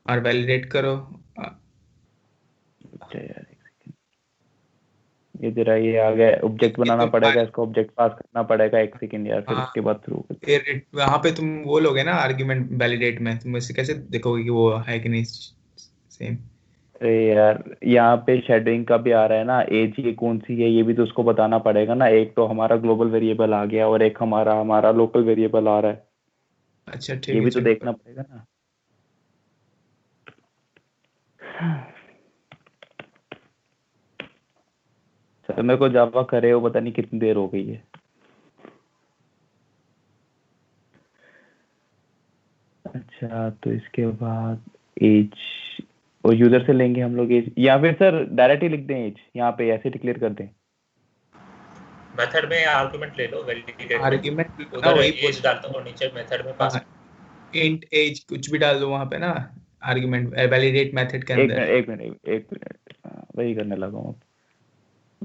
और वैलिडेट करो। अच्छा यार, एक सेकंड, ये जरा ये आ गया, ऑब्जेक्ट बनाना तुम पड़ेगा, इसको ऑब्जेक्ट पास करना पड़ेगा 1 सेकंड यार, फिर हाँ उसके बाद थ्रू। फिर वहां पे तुम बोलोगे ना आर्ग्यूमेंट वैलिडेट में, तुम इससे कैसे देखोगे कि वो है कि नहीं सेम? अरे यार यहाँ पे शेडोइंग का भी आ रहा है ना, एज ये कौन सी है ये भी तो उसको बताना पड़ेगा ना। एक तो हमारा ग्लोबल वेरिएबल आ गया और एक हमारा हमारा लोकल वेरिएबल आ रहा है, अच्छा ठीक ये है भी तो चलो। देखना पड़ेगा ना। सर मेरे को जावा करे हो पता नहीं कितनी देर हो गई है। अच्छा तो इसके बाद एज और यूजर से लेंगे हम लोग एज, या फिर सर डायरेक्ट ही लिख दें एज, यहाँ पे ऐसे डिक्लेयर कर दें। मेथड में आर्गुमेंट ले लो, वैलिडेट में आर्ग्यूमेंट ना उधर वही एज डालता हूँ और नीचे मेथड में पास। इंट एज कुछ भी डाल दो वहां पे ना, आर्ग्यूमेंट वैलिडेट मेथड के एक अंदर। मिनट एक मिनट एक मिनट, वही करने लगा हूँ।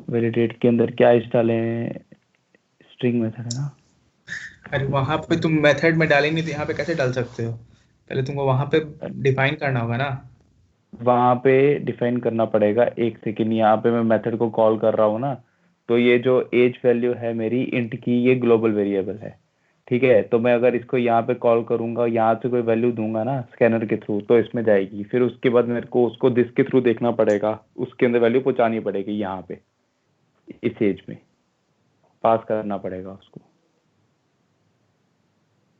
वैलिडेट के अंदर क्या एज डालें, स्ट्रिंग मेथड है ना। अरे वहां पे तुम मेथड में डालेंगे तो यहाँ पे कैसे डाल सकते हो? पहले तुमको वहां पे डिफाइन करना होगा ना। वहां पे डिफाइन करना पड़ेगा। 1 सेकंड, यहाँ पे मैं मेथड को कॉल कर रहा हूँ ना, तो ये जो एज वैल्यू है मेरी इंट की, ये ग्लोबल वेरिएबल है, ठीक है। तो मैं अगर इसको यहाँ पे कॉल करूंगा, यहाँ से कोई वैल्यू दूंगा ना स्कैनर के थ्रू, तो इसमें जाएगी। फिर उसके बाद मेरे को उसको दिस के थ्रू देखना पड़ेगा, उसके अंदर वैल्यू पहुंचानी पड़ेगी, यहाँ पे इस एज में पास करना पड़ेगा उसको।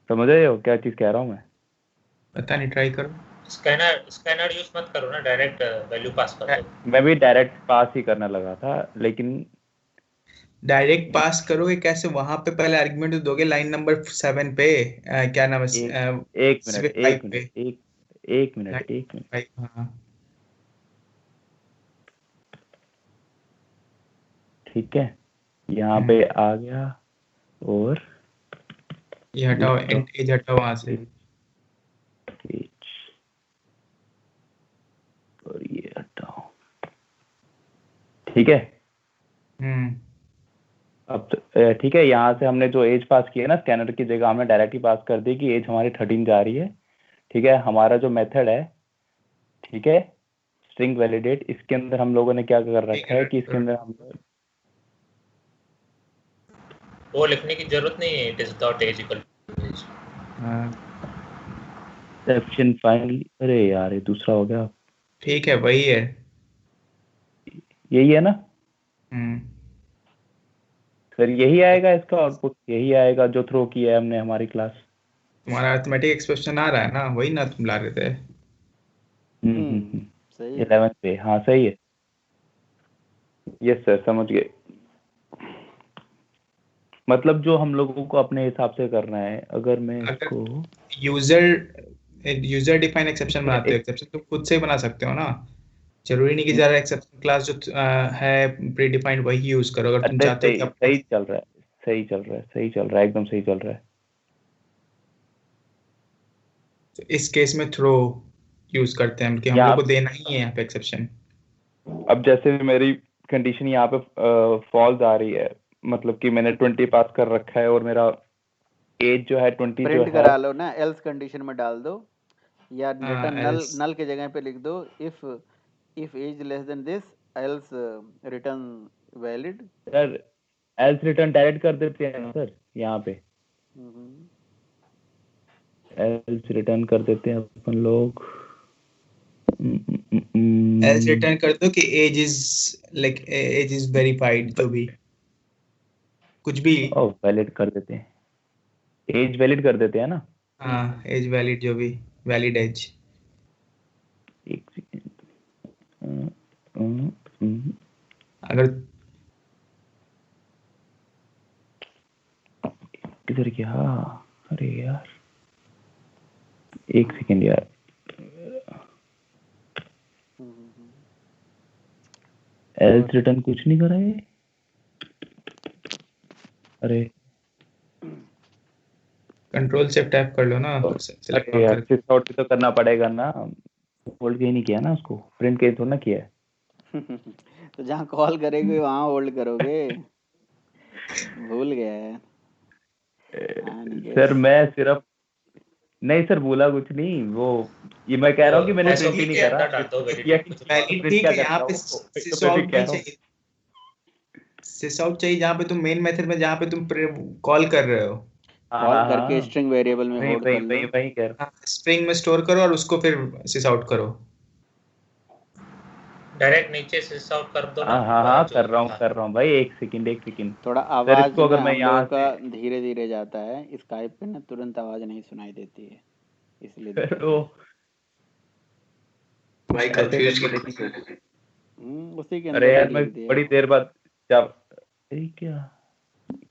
समझ रहे हो क्या चीज कह रहा हूँ मैं? पता नहीं, ट्राई करो। स्कैनर यूज मत करो ना, डायरेक्ट वैल्यू पास कर दो। मैं भी डायरेक्ट पास ही करने लगा था, लेकिन डायरेक्ट पास करोगे कैसे? वहां पे पहले आर्गुमेंट दोगे लाइन नंबर 7 पे, क्या नाम है, एक मिनट एक मिनट एक मिनट एक मिनट। हाँ ठीक है, यहाँ पे आ गया और ये हटाओ, इंट एज हटाओ वहां से। और ये हटाओ, ठीक है। अब ठीक है, यहाँ से हमने जो एज पास किया ना स्कैनर की जगह, हमने डायरेक्ट ही पास कर दी कि एज हमारी 13 जा रही है, ठीक है। हमारा जो मेथड है, ठीक है, स्ट्रिंग वैलिडेट, इसके अंदर हम लोगों ने क्या कर रखा है कि इसके अंदर हम वो लिखने की जरूरत नहीं है, it is dot age equal age. Exception finally, अरे यार ये दूसरा हो गया। ठीक है वही है, यही है ना सर? यही आएगा इसका आउटपुट, यही आएगा जो थ्रो किया है हमने हमारी क्लास। तुम्हारा अरिथमेटिक एक्सप्रेशन आ रहा है ना, वही ना तुम ला रहे थे। सही है। 11 पे, हाँ सही है। यस सर, समझ गए। मतलब जो हम लोगों को अपने हिसाब से करना है। अगर मैं इसको यूजर डिफाइन एक्सेप्शन बनाते हो, एक्सेप्शन तुम खुद से ही बना सकते हो ना, जरूरी नहीं कि ज़्यादा एक्सेप्शन क्लास जो है प्री डिफाइंड वही यूज करो। अगर तुम चाहते हो कि सही चल रहा है, सही चल रहा है, सही चल रहा है, एकदम सही चल रहा है। तो इस केस में थ्रो यूज करते हैं कि हम लोग को देना ही है यहाँ पे एक्सेप्शन। अब जैसे मेरी कंडीशन यहाँ पे फॉल्स आ रही है, मतलब कि मैंने 20 पास कर रखा है और मेरा एज जो है 20 जो है, प्रिंट करा लो ना, एल्स कंडीशन में डाल दो, या रिटर्न नल के जगह पे लिख दो, if age less than this else return valid. Sir else return direct कर देते हैं ना सर, यहाँ पे एल्स रिटर्न कर देते हैं अपन लोग। एल्स रिटर्न कर दो कि एज इज वेरीफाइड, जो भी कुछ भी वैलिड कर देते हैं, एज वैलिड कर देते हैं ना। हाँ एज वैलिड, जो भी वैलिड एज। एक सेकंड, अगर किधर गया, अरे यार एक सेकंड यार, एल्स रिटर्न कुछ नहीं करा है। अरे कंट्रोल शिफ्ट टैप कर लो ना, अरे यार सिस तो करना पड़ेगा ना, होल्ड कहीं नहीं किया ना, उसको प्रिंट कहीं थोड़ा ना किया है। तो जहाँ कॉल करेंगे वहाँ होल्ड करोगे, भूल गया है सर। मैं सिर्फ नहीं सर, बोला कुछ नहीं, वो ये मैं कह रहा हूँ कि मैंने प्रिंट ही नहीं करा। वैलिड थी कि यहाँ पे सिस ऑल्ट नहीं चाहिए, सिस आउट चाहिए जहाँ पे तुम मेन मेथड में जहाँ पे तुम कॉल कर रहे हो, कॉल करके स्ट्रिंग वेरिएबल में वही होल्ड वही कर वही लो। वही कर स्ट्रिंग में स्टोर करो और उसको फिर सिस आउट करो। डायरेक्ट नीचे सिस आउट कर दो ना। हाँ जो कर रहा हूँ भाई, एक सेकंड। थोड़ा सर आवाज इसको अगर ना मैं हम यहाँ लोगों का धीरे धीरे जाता है, स्काइप पे ना तुरंत आवाज नहीं सुनाई देती है, इसलिए से दिक्कत ओ है। भाई ऐसे कंफ्यूज करके क्यों देखिए। करते हैं? उसी के अरे अंदर ही यार मैं लिख दिया। बड़ी देर बाद जब क्या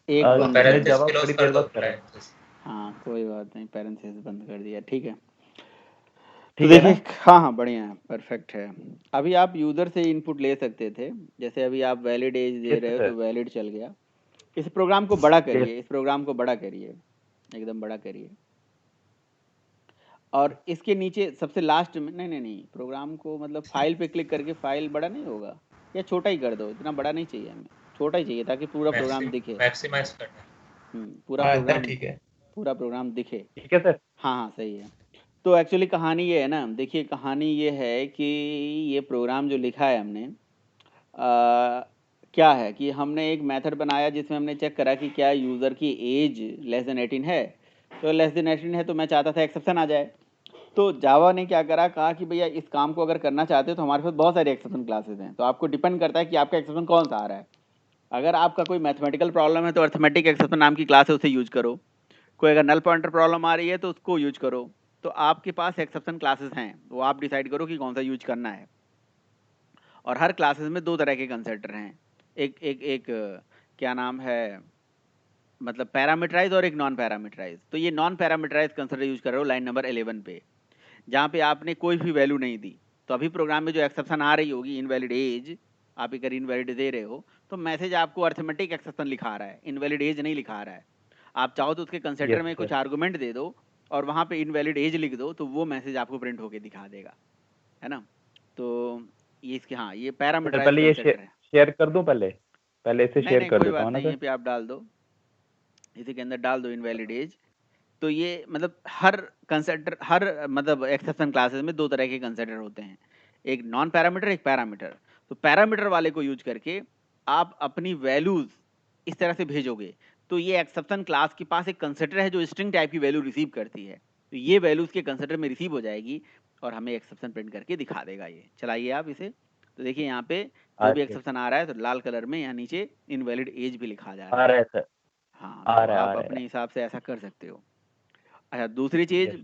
एक आज बंद मैं है। पैरेंथेसिस जावा क्लोज बड़ी कर देर दो, बाद कर रहा हूँ। पैरेंथेसिस। हाँ कोई बात नहीं, पैरेंथेसिस बंद कर दिया, ठीक है। तो ठीक है ना? देखिए, हाँ बढ़िया है, परफेक्ट है। अभी आप यूजर से इनपुट ले सकते थे, जैसे अभी आप वैलिड एज दे यस रहे हो सर, तो वैलिड चल गया। इस प्रोग्राम को बड़ा यस करिए, इस प्रोग्राम को बड़ा करिए, एकदम बड़ा करिए। और इसके नीचे सबसे लास्ट में, नहीं प्रोग्राम को मतलब फाइल पे क्लिक करके, फाइल बड़ा नहीं होगा, या छोटा ही कर दो, इतना बड़ा नहीं चाहिए हमें, छोटा ही चाहिए ताकि पूरा प्रोग्राम दिखे। मैक्सिमाइज करना है। पूरा हाँ इतना प्रोग्राम, ठीक है। पूरा प्रोग्राम दिखे। ठीक है सर। हाँ हाँ सही है। तो एक्चुअली कहानी ये है ना, देखिए कहानी ये है कि ये प्रोग्राम जो लिखा है हमने, क्या है कि हमने एक मेथड बनाया जिसमें हमने चेक करा कि क्या यूज़र की एज लेस देन 18 है। तो लेस देन 18 है तो मैं चाहता था एक्सेप्शन आ जाए। तो जावा ने क्या करा, कहा कि भैया इस काम को अगर करना चाहते हो तो हमारे पास बहुत सारे एक्सेप्शन क्लासेस हैं, तो आपको डिपेंड करता है कि आपका एक्सेप्शन कौन सा आ रहा है। अगर आपका कोई मैथमेटिकल प्रॉब्लम है तो अर्थमेटिक एक्सेप्शन नाम की क्लास है, उसे यूज करो। कोई अगर नल पॉइंटर प्रॉब्लम आ रही है तो उसको यूज करो। तो आपके पास एक्सेप्शन क्लासेस हैं, वो आप डिसाइड करो कि कौन सा यूज करना है। और हर क्लासेस में दो तरह के कंसिडर हैं, एक क्या नाम है, मतलब पैरामीटराइज और एक नॉन पैरामीटराइज। तो ये नॉन पैरामीटराइज कंसिडर यूज कर रहे हो लाइन नंबर 11 पे, जहाँ पे आपने कोई भी वैल्यू नहीं दी। तो अभी प्रोग्राम में जो एक्सेप्शन आ रही होगी, इनवैलिड एज, आप अगर इनवैलिड दे रहे हो तो मैसेज आपको अर्थमेटिक एक्सेप्शन लिखा रहा है, इनवैलिड एज नहीं लिखा रहा है। आप चाहो तो उसके कंसिडर यस में कुछ सर, आर्गुमेंट दे दो और वहाँ पे इनवैलिड एज लिख दो, तो वो मैसेज आपको प्रिंट होके दिखा देगा, है ना। तो ये इसके, हाँ ये सर पैरामीटराइज पहले ये कंसिडर है। शेयर कर दूं, पहले इसे नहीं शेयर नहीं कर कोई देता बात हूँ ना नहीं, सर। यहीं पे आप डाल दो, इसी के अंदर डाल दो इनवैलिड एज। तो ये मतलब हर कंसिडर, हर मतलब एक्सेप्शन क्लासेस में दो तरह के कंसिडर होते हैं, एक नॉन पैरामीटर, एक पैरामीटर। तो पैरामीटर वाले को यूज करके आप अपनी वैल्यूज इस तरह से भेजोगे, तो ये एक्सेप्शन क्लास के पास एक कंसिडर है जो स्ट्रिंग टाइप की वैल्यू रिसीव करती है, तो ये वैल्यूज के कंसिडर में रिसीव हो जाएगी और हमें एक्सेप्शन प्रिंट करके दिखा देगा। ये चलाइए आप इसे, तो देखिए यहाँ पे जो भी एक्सेप्शन आ रहा है तो लाल कलर में यहाँ नीचे इनवैलिड एज भी लिखा जा रहा आ है। रहा है सर, हाँ आ तो रहा है आ आप रहा अपने है। हिसाब से ऐसा कर सकते हो। अच्छा दूसरी चीज, यस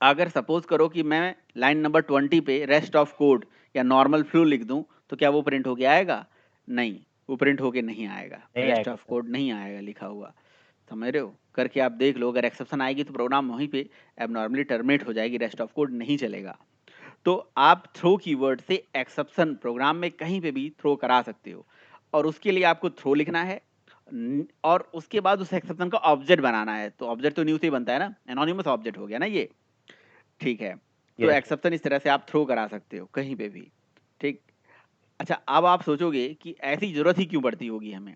अगर सपोज करो कि मैं लाइन नंबर 20 पे रेस्ट ऑफ कोड या नॉर्मल फ्लो लिख दूं, तो क्या वो प्रिंट होके आएगा? नहीं, वो प्रिंट होके नहीं आएगा, नहीं रेस्ट आएगा ऑफ सर। कोड नहीं आएगा लिखा हुआ। समझ रहे हो? करके आप देख लो, अगर एक्सेप्शन आएगी तो प्रोग्राम वहीं पे एबनॉर्मली टर्मिनेट हो जाएगी, रेस्ट ऑफ कोड नहीं चलेगा। तो आप थ्रो कीवर्ड से एक्सेप्शन प्रोग्राम में कहीं पे भी थ्रो करा सकते हो, और उसके लिए आपको थ्रो लिखना है, और उसके बाद उस एक्सेप्शन का ऑब्जेक्ट बनाना है। तो ऑब्जेक्ट तो न्यू से ही बनता है ना, एनोनिमस ऑब्जेक्ट हो गया ना ये, ठीक है। तो यस सर। एक्सेप्शन इस तरह से आप थ्रो करा सकते हो कहीं पे भी, ठीक। अच्छा अब आप सोचोगे कि ऐसी जरूरत ही क्यों पड़ती होगी हमें।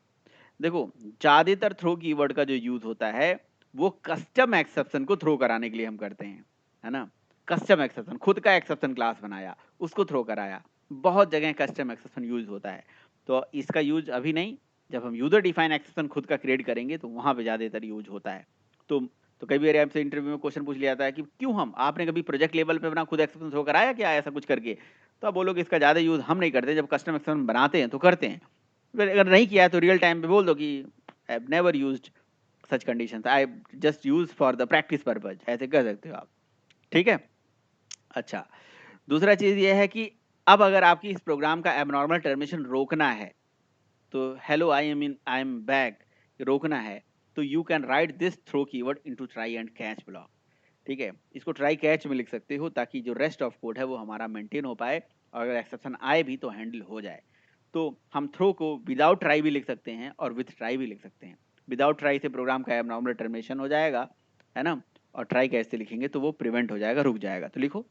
देखो, ज्यादातर थ्रो कीवर्ड का जो यूज होता है वो कस्टम एक्सेप्शन को थ्रो कराने के लिए हम करते हैं, है ना। कस्टम एक्सेप्शन, खुद का एक्सेप्शन क्लास बनाया, उसको थ्रो कराया। बहुत जगह कस्टम एक्सेप्शन यूज होता है, तो इसका यूज अभी नहीं, जब हम यूजर डिफाइन एक्सेप्शन खुद का क्रिएट करेंगे तो वहां पे ज्यादातर यूज होता है। तो तो कई बार आपसे इंटरव्यू में क्वेश्चन पूछ लिया जाता है कि क्यों हम, आपने कभी प्रोजेक्ट लेवल पे अपना खुद एक्सेप्शन थ्रो कराया क्या, ऐसा कुछ करके। तो आप बोलोगे इसका ज्यादा यूज हम नहीं करते, जब कस्टम एक्सेप्शन बनाते हैं तो करते हैं। अगर नहीं किया है तो रियल टाइम पे बोल दो कि I have never used such conditions, I just use for the practice purpose, ऐसे कर सकते हो आप, ठीक है। अच्छा, दूसरा चीज ये है कि अब अगर आपकी इस प्रोग्राम का एबनॉर्मल टर्मिनेशन रोकना है, तो हेलो आई एम बैक रोकना है, तो you can write this throw keyword into try and catch block, ठीक है। इसको ट्राई कैच में लिख सकते हो ताकि जो रेस्ट ऑफ कोड है वो हमारा मेंटेन हो पाए, और अगर एक्सेप्शन आए भी तो हैंडल हो जाए। तो हम थ्रो को विदाउट ट्राई भी लिख सकते हैं और विथ ट्राई भी लिख सकते हैं। विदाउट ट्राई से प्रोग्राम का एबनॉर्मल टर्मिनेशन हो जाएगा, है ना, और ट्राई कैच से लिखेंगे तो वो प्रिवेंट हो जाएगा, रुक जाएगा। तो लिखो,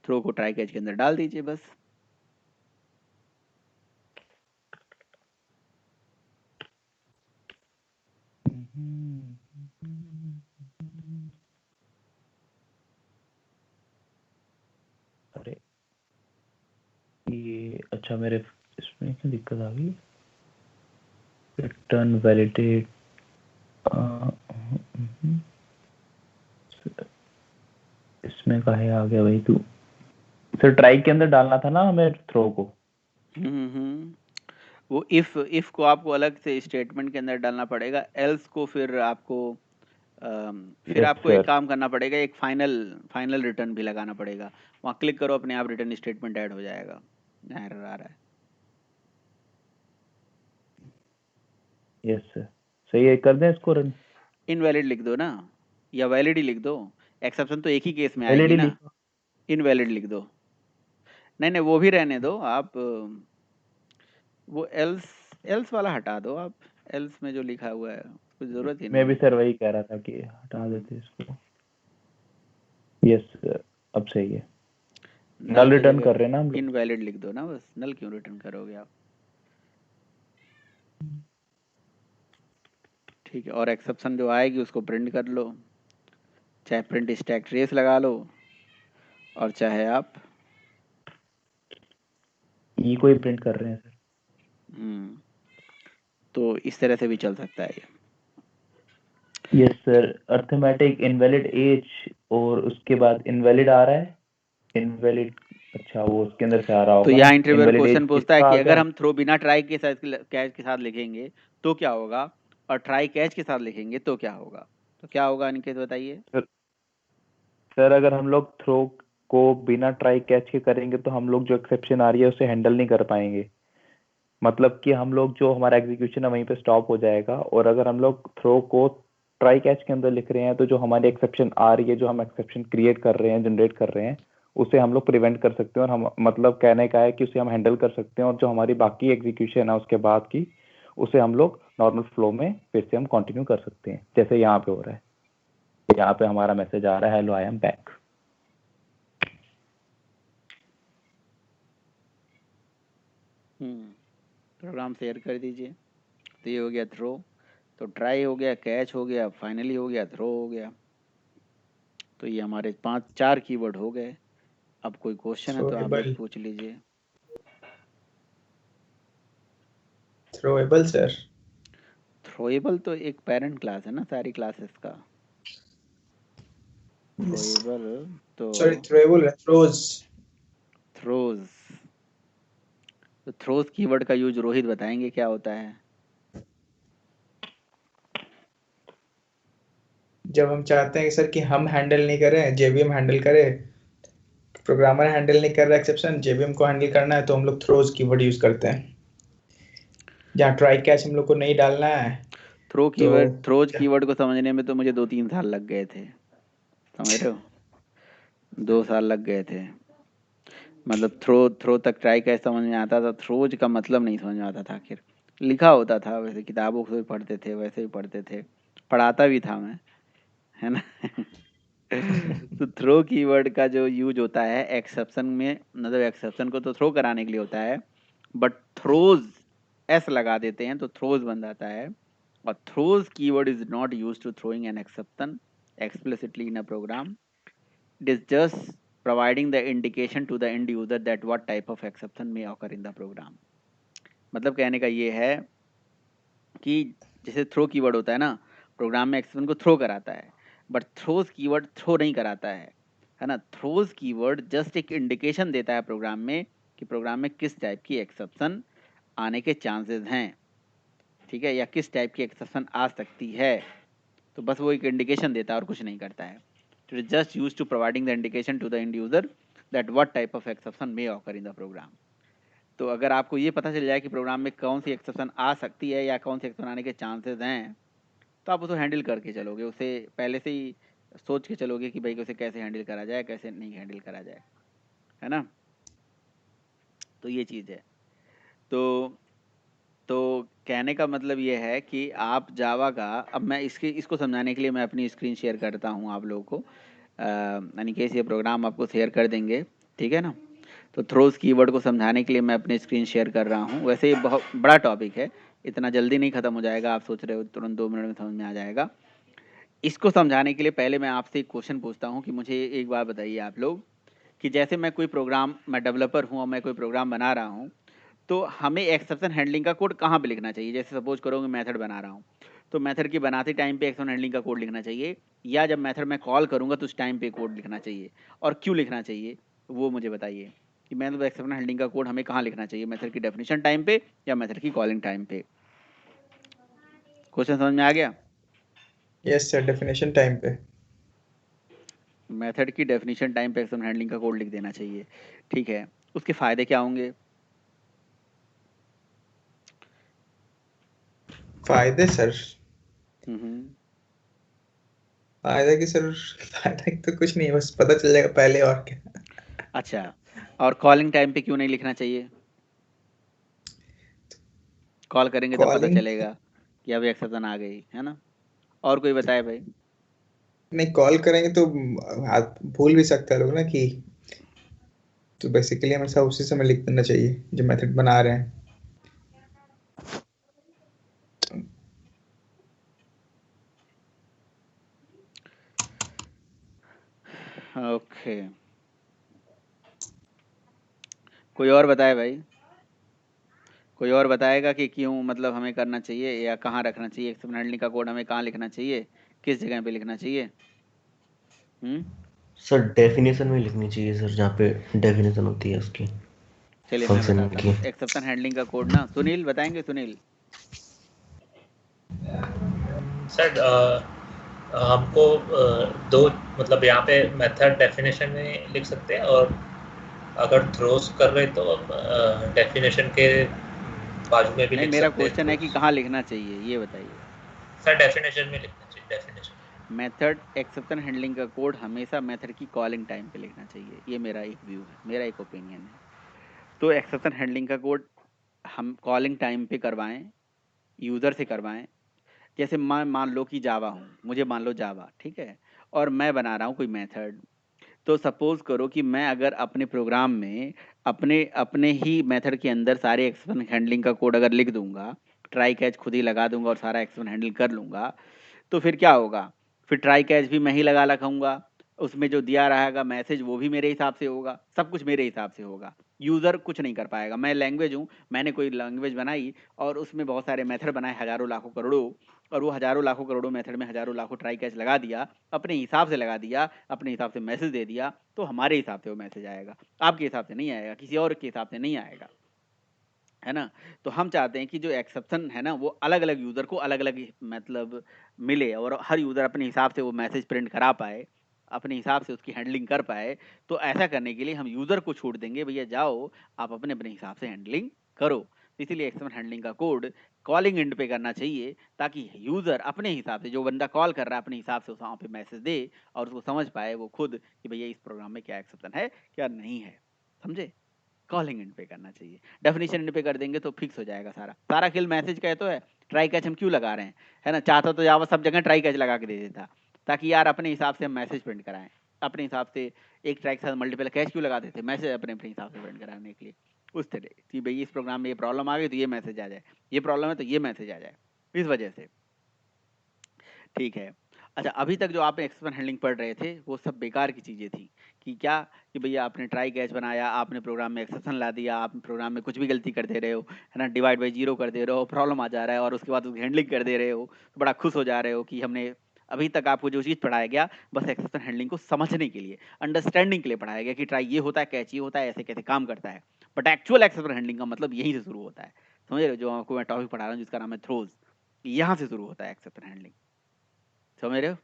थ्रो को ट्राई कैच के अंदर डाल दीजिए बस। अरे ये अच्छा, मेरे इसमें क्या दिक्कत आ गई? रिटर्न वैलिडेट इसमें काहे आ गया भाई तू? सर ट्राई के अंदर डालना था ना हमें थ्रो को। वो इफ को आपको अलग से स्टेटमेंट के अंदर डालना पड़ेगा, एल्स को फिर आपको फिर यस आपको एक सर। काम करना पड़ेगा, एक फाइनल रिटर्न भी लगाना पड़ेगा। वहाँ क्लिक करो, अपने आप रिटर्न स्टेटमेंट ऐड हो जाएगा। एरर आ रहा है। यस सर, सही है, कर दें इसको रन। इनवैलिड लिख दो ना, या वैलिड ही लिख दो। एक्सेप्शन तो एक ही केस में आएगी एलईडी ना। लिखो। इनवैलिड लिख दो। नहीं वो भी रहने दो आप। वो एल्स वाला हटा दो आप। एल्स में जो लिखा हुआ है उसकी जरूरत ही मैं नहीं भी है। सर वही कह रहा था कि हटा देते इसको। यस सर, अब सही है। नल की रिटर्न जगह कर रहे हैं ना हम लोग। इनवैलिड लिख दो ना बस। नल क्यों रिटर्न करोगे आप? ठीक है। और एक्सेप्शन जो आएगी उसको प्रिंट कर लो, चाहे प्रिंट स्टैक ट्रेस लगा लो, और चाहे आप ई को ही प्रिंट कर रहे हैं सर। तो इस तरह से भी चल सकता है ये। Yes sir, arithmetic invalid age और उसके बाद इनवैलिड आ रहा है। इनवैलिड, अच्छा वो उसके अंदर से आ रहा तो होगा यहाँ ना। इंटरव्यूअर इनवैलिड एज क्वेश्चन पूछता है किसका कि आ अगर गया? हम थ्रो बिना ट्राई के साथ कैच के साथ लिखेंगे तो क्या होगा, और ट्राई कैच के साथ लिखेंगे तो क्या होगा? तो क्या होगा अनिकेत, बताइए। सर अगर हम लोग थ्रो को बिना ट्राई कैच के करेंगे तो हम लोग जो एक्सेप्शन आ रही है उसे हैंडल नहीं कर पाएंगे। मतलब कि हम लोग जो हमारा एग्जीक्यूशन है वहीं पे स्टॉप हो जाएगा। और अगर हम लोग थ्रो को ट्राई कैच के अंदर लिख रहे हैं तो जो हमारी एक्सेप्शन आ रही है, जो हम एक्सेप्शन क्रिएट कर रहे हैं, जनरेट कर रहे हैं, उसे हम लोग प्रिवेंट कर सकते हैं। और हम मतलब कहने का है कि उसे हम हैंडल कर सकते हैं। और जो हमारी बाकी एग्जीक्यूशन है उसके बाद की, उसे हम लोग नॉर्मल फ्लो में फिर से हम कंटिन्यू कर सकते हैं, जैसे यहाँ पे हो रहा है। यहाँ पे हमारा मैसेज आ रहा है, hello I am back. Program share कर दीजिए। तो ये हो गया थ्रो। तो ट्राई हो गया, कैच हो गया, फाइनली हो गया, थ्रो हो गया। तो ये हमारे 4 कीवर्ड हो गए। अब कोई क्वेश्चन है तो आप लोग थ्रोएबल, पूछ लीजिए। Throwable sir. थ्रोएबल तो एक पेरेंट क्लास है ना सारी क्लासेस का। थ्रोएबल तो सॉरी, थ्रोएबल है, थ्रोज। थ्रोज। तो थ्रोज कीवर्ड का यूज रोहित बताएंगे क्या होता है। जब हम चाहते हैं सर कि हम हैंडल नहीं करें, जेवीएम हैंडल करे, प्रोग्रामर हैंडल नहीं कर रहा एक्सेप्शन, जेवीएम को हैंडल करना है, तो हम लोग थ्रोज कीवर्ड यूज करते हैं। जहाँ ट्राई कैच हम लोग को नहीं डालना है तो थ्रोज कीवर्ड को समझने में तो मुझे 2-3 साल लग गए थे, समझ रहे हो। 2 साल लग गए थे। मतलब थ्रो तक ट्राई कैच समझ में आता था, थ्रोज का मतलब नहीं समझ में आता था। आखिर लिखा होता था, वैसे किताबों को भी पढ़ते थे, वैसे भी पढ़ते थे, पढ़ाता भी था मैं, है ना। तो थ्रो कीवर्ड का जो यूज होता है एक्सेप्शन में, मतलब एक्सेप्शन को तो थ्रो कराने के लिए होता है, बट थ्रोज एस लगा देते हैं तो थ्रोज बन जाता है। और throws keyword is not used to throwing an exception explicitly in a program. It is just providing the indication to the end user that what type of exception may occur in the program. मतलब कहने का ये है कि जैसे throw keyword होता है ना, प्रोग्राम में एक्सेप्शन को थ्रो कराता है, बट थ्रोज कीवर्ड थ्रो नहीं कराता है ना। थ्रोज कीवर्ड जस्ट एक इंडिकेशन देता है प्रोग्राम में कि प्रोग्राम में किस टाइप की एक्सेप्शन आने के चांसेस हैं, ठीक है, या किस टाइप की एक्सेप्शन आ सकती है। तो बस वो एक इंडिकेशन देता है और कुछ नहीं करता है। तो it just use to providing the indication to the end user that what type of exception may occur in the program. तो अगर आपको ये पता चल जाए कि प्रोग्राम में कौन सी एक्सेप्शन आ सकती है या कौन सी एक्सेप्शन आने के चांसेस हैं, तो आप उसे हैंडल करके चलोगे, उसे पहले से ही सोच के चलोगे कि भाई उसे कैसे हैंडल करा जाए, कैसे नहीं हैंडल करा जाए, है ना। तो ये चीज़ है। तो कहने का मतलब ये है कि आप जावा का, अब मैं इसको समझाने के लिए मैं अपनी स्क्रीन शेयर करता हूँ आप लोगों को, यानी कि ये प्रोग्राम आपको शेयर कर देंगे, ठीक है ना। तो थ्रोज कीवर्ड को समझाने के लिए मैं अपनी स्क्रीन शेयर कर रहा हूँ। वैसे ये बहुत बड़ा टॉपिक है, इतना जल्दी नहीं ख़त्म हो जाएगा। आप सोच रहे हो तुरंत 2 मिनट में समझ में आ जाएगा। इसको समझाने के लिए पहले मैं आपसे एक क्वेश्चन पूछता हूँ कि मुझे एक बात बताइए आप लोग, कि जैसे मैं कोई प्रोग्राम, मैं डेवलपर हूँ और मैं कोई प्रोग्राम बना रहा हूँ, तो हमें एक्सेप्शन हैंडलिंग का कोड कहाँ पे लिखना चाहिए? जैसे सपोज करो कि मेथड बना रहा हूँ, तो मेथड की बनाते टाइम पे एक्सेप्शन हैंडलिंग का कोड लिखना चाहिए, या जब मेथड मैं कॉल करूँगा तो उस टाइम पे कोड लिखना चाहिए, और क्यों लिखना चाहिए वो मुझे बताइए कि मतलब एक्सेप्शन हैंडलिंग का कोड हमें कहाँ लिखना चाहिए, मेथड की डेफिनेशन टाइम पे या मेथड की कॉलिंग टाइम पे? क्वेश्चन समझ में आ गया? यस सर, डेफिनेशन टाइम पे। मेथड की डेफिनेशन टाइम पे एक्सेप्शन हैंडलिंग का कोड लिख देना चाहिए, ठीक है। उसके फायदे क्या होंगे? फायदे सर, हम्म, फायदा की सर, फायदा की तो कुछ नहीं है, बस पता चल जाएगा पहले और क्या। अच्छा, और कॉलिंग टाइम पे क्यों नहीं लिखना चाहिए? कॉल करेंगे तब पता कॉलिंग, चलेगा कि अभी एक्सेप्शन आ गई, है ना? और कोई बताए भाई? नहीं कॉल करेंगे तो भूल भी सकता है लोग ना कि, तो बेसिकली हमें सब उसी समय लिख देना चाहिए जो मेथड बना रहे हैं। ओके, कोई और बताए भाई? कोई और बताएगा कि क्यों मतलब हमें करना चाहिए या कहाँ रखना चाहिए एक्सेप्शन हैंडलिंग का कोड, हमें कहाँ लिखना चाहिए, किस जगह पे लिखना चाहिए? सर डेफिनेशन में लिखनी चाहिए सर, जहाँ पे डेफिनेशन होती है उसकी, चलिए मैं फंक्शन बताता की। हूँ एक्सेप्शन हैंडलिंग का कोड ना। सुनील बताएंगे? सुनील सर हमको दो मतलब यहाँ पे मेथड डेफिनेशन में लिख सकते हैं, और अगर थ्रोस कर रहे तो डेफिनेशन के बाजू में भी नहीं, लिख मेरा सकते हैं क्वेश्चन है कि थ्रोस। कहाँ लिखना चाहिए ये बताइए। सर डेफिनेशन में लिखना चाहिए, डेफिनेशन। मेथड एक्सेप्शन हैंडलिंग का कोड हमेशा मेथड की कॉलिंग टाइम पे लिखना चाहिए, ये मेरा एक व्यू है, मेरा एक ओपिनियन है। तो एक्सेप्शन हैंडलिंग का कोड हम कॉलिंग टाइम पे करवाएं, यूज़र से करवाएं। जैसे मैं मान लो कि जावा हूँ, मुझे मान लो जावा, ठीक है, और मैं बना रहा हूँ कोई मेथड। तो सपोज करो कि मैं अगर अपने प्रोग्राम में अपने अपने ही मेथड के अंदर सारे एक्सेप्शन हैंडलिंग का कोड अगर लिख दूंगा, ट्राई कैच खुद ही लगा दूंगा और सारा एक्सेप्शन हैंडल कर लूंगा, तो फिर क्या होगा? फिर ट्राई कैच भी मैं ही लगा रखूंगा, उसमें जो दिया रहेगा मैसेज वो भी मेरे हिसाब से होगा, सब कुछ मेरे हिसाब से होगा। यूज़र कुछ नहीं कर पाएगा। मैं लैंग्वेज हूँ, मैंने कोई लैंग्वेज बनाई और उसमें बहुत सारे मेथड बनाए, हज़ारों लाखों करोड़ों, और वो हज़ारों लाखों करोड़ों मेथड में हज़ारों लाखों ट्राई कैच लगा दिया, अपने हिसाब से लगा दिया, अपने हिसाब से मैसेज दे दिया, तो हमारे हिसाब से वो मैसेज आएगा, आपके हिसाब से नहीं आएगा, किसी और के हिसाब से नहीं आएगा, है ना? तो हम चाहते हैं कि जो एक्सेप्शन है ना वो अलग अलग यूज़र को अलग अलग मतलब मिले, और हर यूज़र अपने हिसाब से वो मैसेज प्रिंट करा पाए, अपने हिसाब से उसकी हैंडलिंग कर पाए। तो ऐसा करने के लिए हम यूज़र को छूट देंगे, भैया जाओ आप अपने अपने हिसाब से हैंडलिंग करो। तो इसीलिए एक्सेप्शन हैंडलिंग का कोड कॉलिंग एंड पे करना चाहिए, ताकि यूज़र अपने हिसाब से, जो बंदा कॉल कर रहा है अपने हिसाब से उस वहाँ पे मैसेज दे और उसको समझ पाए वो खुद कि भैया इस प्रोग्राम में क्या एक्सेप्शन है क्या नहीं है। समझे? कॉलिंग एंड पे करना चाहिए। डेफिनेशन एंड पे कर देंगे तो फिक्स हो जाएगा सारा सारा खेल। मैसेज का है तो है, ट्राई कैच हम क्यों लगा रहे हैं, है ना? चाहता तो जावा सब जगह ट्राई कैच लगा के दे देता, ताकि यार अपने हिसाब से हम मैसेज प्रिंट कराएं, अपने हिसाब से एक ट्राई के साथ मल्टीपल कैच क्यों लगा देते, मैसेज अपने अपने हिसाब से प्रिंट कराने के लिए। उस तरह कि भाई इस प्रोग्राम में ये प्रॉब्लम आ गई तो ये मैसेज आ जाए, ये प्रॉब्लम है तो ये मैसेज आ जाए, इस वजह से। ठीक है। अच्छा, अभी तक जो आपने एक्सेप्शन हैंडलिंग पढ़ रहे थे वो सब बेकार की चीज़ें थी, कि क्या, कि भैया आपने ट्राई कैच बनाया, आपने प्रोग्राम में एक्सेप्शन ला दिया, आप प्रोग्राम में कुछ भी गलती कर दे रहे हो, है ना, डिवाइड बाई जीरो कर दे रहे हो, प्रॉब्लम आ जा रहा है, और उसके बाद उसकी हैंडलिंग कर दे रहे हो, तो बड़ा खुश हो जा रहे हो कि हमने अभी तक आपको जो चीज़ पढ़ाया गया बस एक्सेप्शन हैंडलिंग को समझने के लिए, अंडरस्टैंडिंग के लिए पढ़ाया गया, कि ट्राई ये होता है, कैच ये होता है, ऐसे कैसे काम करता है। बट एक्चुअल एक्सेप्शन हैंडलिंग का मतलब यहीं से शुरू होता है। समझ रहे हो? जो आपको मैं टॉपिक पढ़ा रहा हूँ जिसका नाम है थ्रोज, यहाँ से शुरू होता है एक्सेप्शन हैंडलिंग। समझ रहे हो?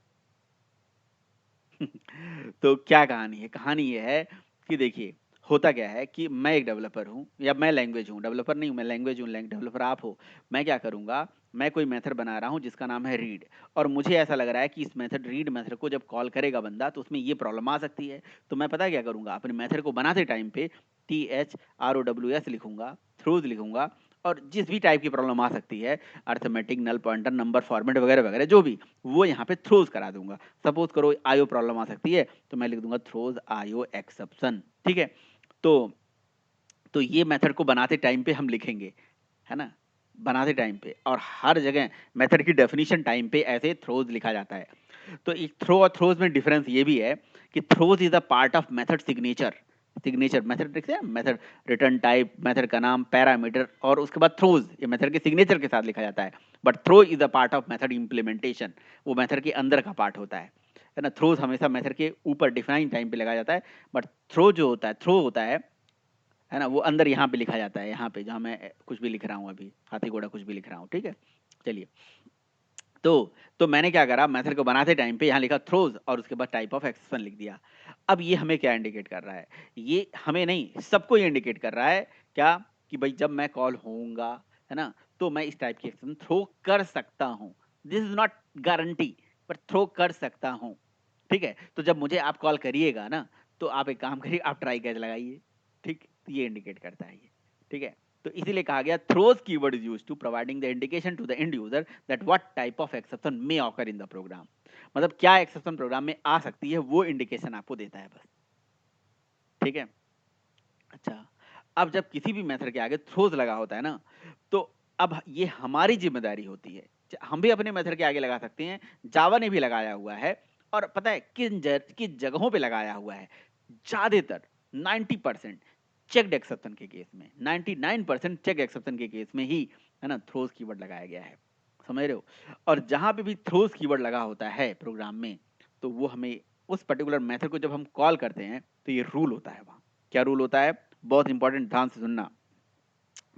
तो क्या कहानी है? कहानी ये है कि देखिए होता क्या है कि मैं एक डेवलपर हूँ, या मैं लैंग्वेज हूँ, डेवलपर नहीं हूँ, मैं लैंग्वेज हूँ, डेवलपर आप हो। मैं क्या करूँगा, मैं कोई मेथड बना रहा हूँ जिसका नाम है रीड, और मुझे ऐसा लग रहा है कि इस मेथड रीड मेथड को जब कॉल करेगा बंदा तो उसमें ये प्रॉब्लम आ सकती है। तो मैं पता क्या करूँगा, अपने मेथड को बनाते टाइम पे THROWS लिखूंगा, थ्रोज लिखूंगा, और जिस भी टाइप की प्रॉब्लम आ सकती है, arithmetic, null pointer, number format वगैरह वगैरह जो भी, वो यहाँ पे थ्रोज करा दूंगा। सपोज करो आईओ प्रॉब्लम आ सकती है तो मैं लिख दूंगा थ्रोज आईओ एक्सेप्शन। ठीक है? तो ये मेथड को बनाते टाइम पे हम लिखेंगे, है ना, बनाते टाइम पे, और हर जगह मेथड की डेफिनेशन टाइम पे ऐसे थ्रोज लिखा जाता है। तो एक थ्रो और थ्रोज में डिफरेंस ये भी है कि throws is a part of method signature, signature method देखते हैं, मेथड रिटर्न टाइप, मेथड का नाम, पैरामीटर और उसके बाद थ्रोज, ये मेथड के सिग्नेचर के साथ लिखा जाता है। But throw is a part of method implementation, वो मेथड के अंदर का पार्ट होता है ना। थ्रोज हमेशा मेथड के ऊपर डिफाइन टाइम पे लगाया जाता है, बट थ्रो जो होता है, थ्रो होता है ना, वो अंदर यहाँ पे लिखा जाता है, यहाँ पे जहाँ मैं कुछ भी लिख रहा हूँ अभी, हाथी घोड़ा कुछ भी लिख रहा हूँ, ठीक है। चलिए, तो मैंने क्या करा, मेथड को बनाते टाइम पे यहाँ लिखा थ्रोज और उसके बाद टाइप ऑफ एक्सेप्शन लिख दिया। अब ये हमें क्या इंडिकेट कर रहा है, ये हमें नहीं, सबको ये इंडिकेट कर रहा है क्या, कि भाई जब मैं कॉल होऊंगा, है ना, तो मैं इस टाइप की एक्सेप्शन थ्रो कर सकता हूँ। This is not guarantee, but throw कर सकता हूँ, ठीक है। तो जब मुझे आप कॉल करिएगा ना, तो आप एक काम करिए, आप ट्राई कैच लगाइए, ठीक, तो ये इंडिकेट करता है ये, ठीक है। तो इसीलिए कहा गया throws keyword is used to providing the indication to the end user that what type of exception may occur in the program, मतलब क्या एक्सेप्शन प्रोग्राम में आ सकती है, वो इंडिकेशन आपको देता है बस, ठीक है। अच्छा, अब जब किसी भी मेथड के आगे थ्रोज लगा होता है ना, तो अब ये हमारी जिम्मेदारी होती है, हम भी अपने मेथड के आगे लगा सकते हैं, जावा ने भी लगाया हुआ है, और पता है किन जगहों पे लगाया हुआ है, ज्यादातर 90% चेक्ड एक्सेप्शन के केस में, 99% चेक एक्सेप्शन के केस में ही, है ना, थ्रोज कीवर्ड लगाया गया है, समझ रहे हो। और जहां पे भी थ्रोज कीवर्ड लगा होता है प्रोग्राम में, तो वो हमें उस पर्टिकुलर मेथड को जब हम कॉल करते हैं, तो ये रूल होता है वहां। क्या रूल होता है, बहुत इंपॉर्टेंट, ध्यान से सुनना।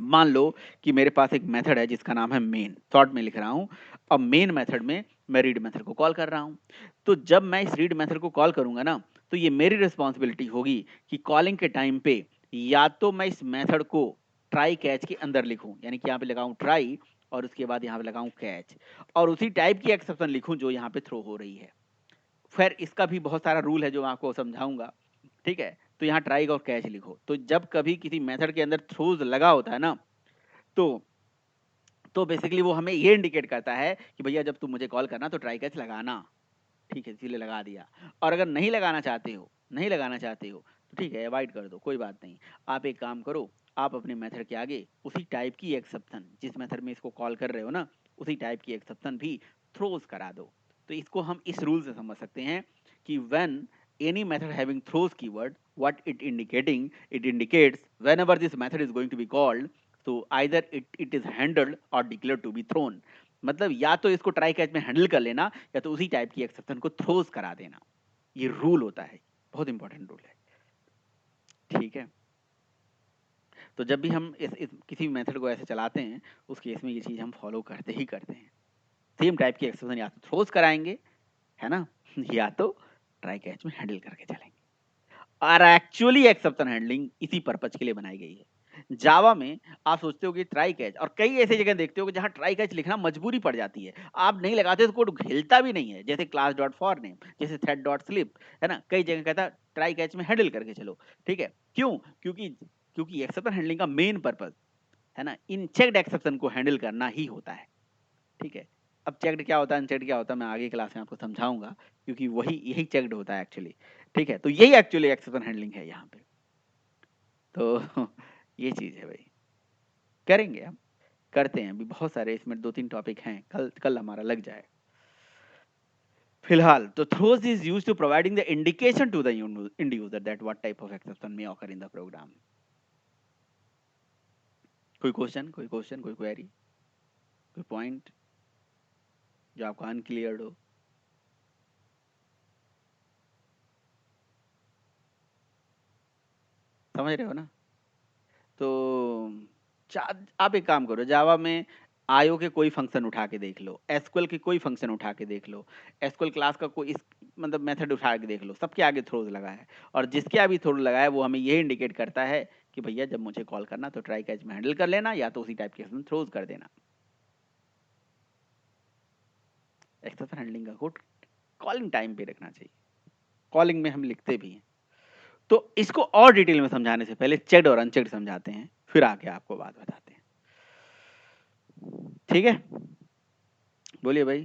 मान लो कि मेरे पास एक मेथड है जिसका नाम है मेन, शॉर्ट में लिख रहा हूं। अब मेन मेथड में मैं रीड मेथड को कॉल कर रहा हूं, तो जब मैं इस रीड मेथड को कॉल करूंगा ना, तो ये मेरी रिस्पॉन्सिबिलिटी होगी कि कॉलिंग के टाइम पे या तो मैं इस मेथड को ट्राई कैच के अंदर लिखूं, यानी कि यहाँ पे लगाऊं ट्राई और उसके बाद यहाँ पे लगाऊं कैच, और उसी टाइप की एक्सेप्शन लिखूं जो यहाँ पे थ्रो हो रही है। फिर इसका भी बहुत सारा रूल है जो मैं आपको समझाऊंगा, ठीक है। तो यहाँ ट्राई और कैच लिखो। तो जब कभी किसी मेथड के अंदर थ्रोज लगा होता है ना, तो बेसिकली वो हमें ये इंडिकेट करता है कि भैया जब तुम मुझे कॉल करना तो ट्राई कैच लगाना, ठीक है, इसीलिए लगा दिया। और अगर नहीं लगाना चाहते हो, तो ठीक है, अवॉइड कर दो, कोई बात नहीं। आप एक काम करो, आप अपने मेथड के आगे उसी टाइप की एक्सेप्शन, जिस मेथड में इसको कॉल कर रहे हो ना, उसी टाइप की एक्सेप्शन भी थ्रोज करा दो। तो इसको हम इस रूल से समझ सकते हैं कि when any method having throws keyword, what it indicates whenever this method is going to be called, so either it is handled or declared to be thrown, मतलब या तो इसको ट्राई कैच में हैंडल कर लेना, या तो उसी टाइप की एक्सेप्शन को थ्रोज करा देना। ये रूल होता है, बहुत इंपॉर्टेंट रूल है, ठीक है। तो जब भी हम इस किसी मेथड को ऐसे चलाते हैं, उस केस में ये चीज हम फॉलो करते ही करते हैं। सेम टाइप की एक्सेप्शन या तो थ्रोज कराएंगे, है ना, या तो ट्राई कैच में हैंडल करके चलेंगे। और एक्चुअली एक्सेप्शन हैंडलिंग इसी पर्पज के लिए बनाई गई है। जावा में आप सोचते हो कि ट्राई कैच, और कई ऐसी जगह देखते हो कि जहां ट्राई कैच लिखना मजबूरी पड़ जाती है, आप नहीं लगाते तो कोड हिलता भी नहीं है, जैसे क्लास डॉट फॉर नेम, जैसे थ्रेड डॉट स्लिप, है ना, कई जगह कहता ट्राई कैच में हैंडल करके चलो, ठीक है। क्यों, क्योंकि एक्सेप्शन हैंडलिंग का मेन पर्पज, है ना, इन चेक्ड एक्सेप्शन को हैंडल करना ही होता है, ठीक है। अब चेक्ड क्या होता है, अनचेक्ड क्या होता है, मैं आगे क्लास में आपको समझाऊंगा, क्योंकि यही चेक्ड होता है एक्चुअली, ठीक है। तो यही एक्चुअली एक्सेप्शन हैंडलिंग है यहाँ पे। तो ये चीज है भाई, करेंगे हम, करते हैं अभी, बहुत सारे इसमें 2-3 टॉपिक हैं, कल हमारा लग जाए। फिलहाल तो throws is used to providing the indication to the end user that what type of exception may occur in the program. कोई क्वेश्चन, कोई क्वेरी, कोई पॉइंट जो आपको अनक्लियर हो? समझ रहे हो ना। तो आप एक काम करो, जावा में आयो के कोई फंक्शन उठा के देख लो, एसक्यूएल के कोई फंक्शन उठा के देख लो, एसक्यूएल क्लास का कोई मतलब मेथड उठा के देख लो, सबके आगे थ्रोज लगा है, और जिसके आगे थ्रोज लगा है वो हमें ये इंडिकेट करता है कि भैया जब मुझे कॉल करना तो ट्राई कैच में हैंडल कर लेना, या तो उसी टाइप के थ्रोज कर देना। एक्सेप्शन हैंडलिंग का कोड कॉलिंग टाइम पे रखना चाहिए, कॉलिंग में हम लिखते भी हैं। तो इसको और डिटेल में समझाने से पहले चेक्ड और अनचेक्ड समझाते हैं, फिर आके आपको बात बताते हैं, ठीक है। बोलिए भाई।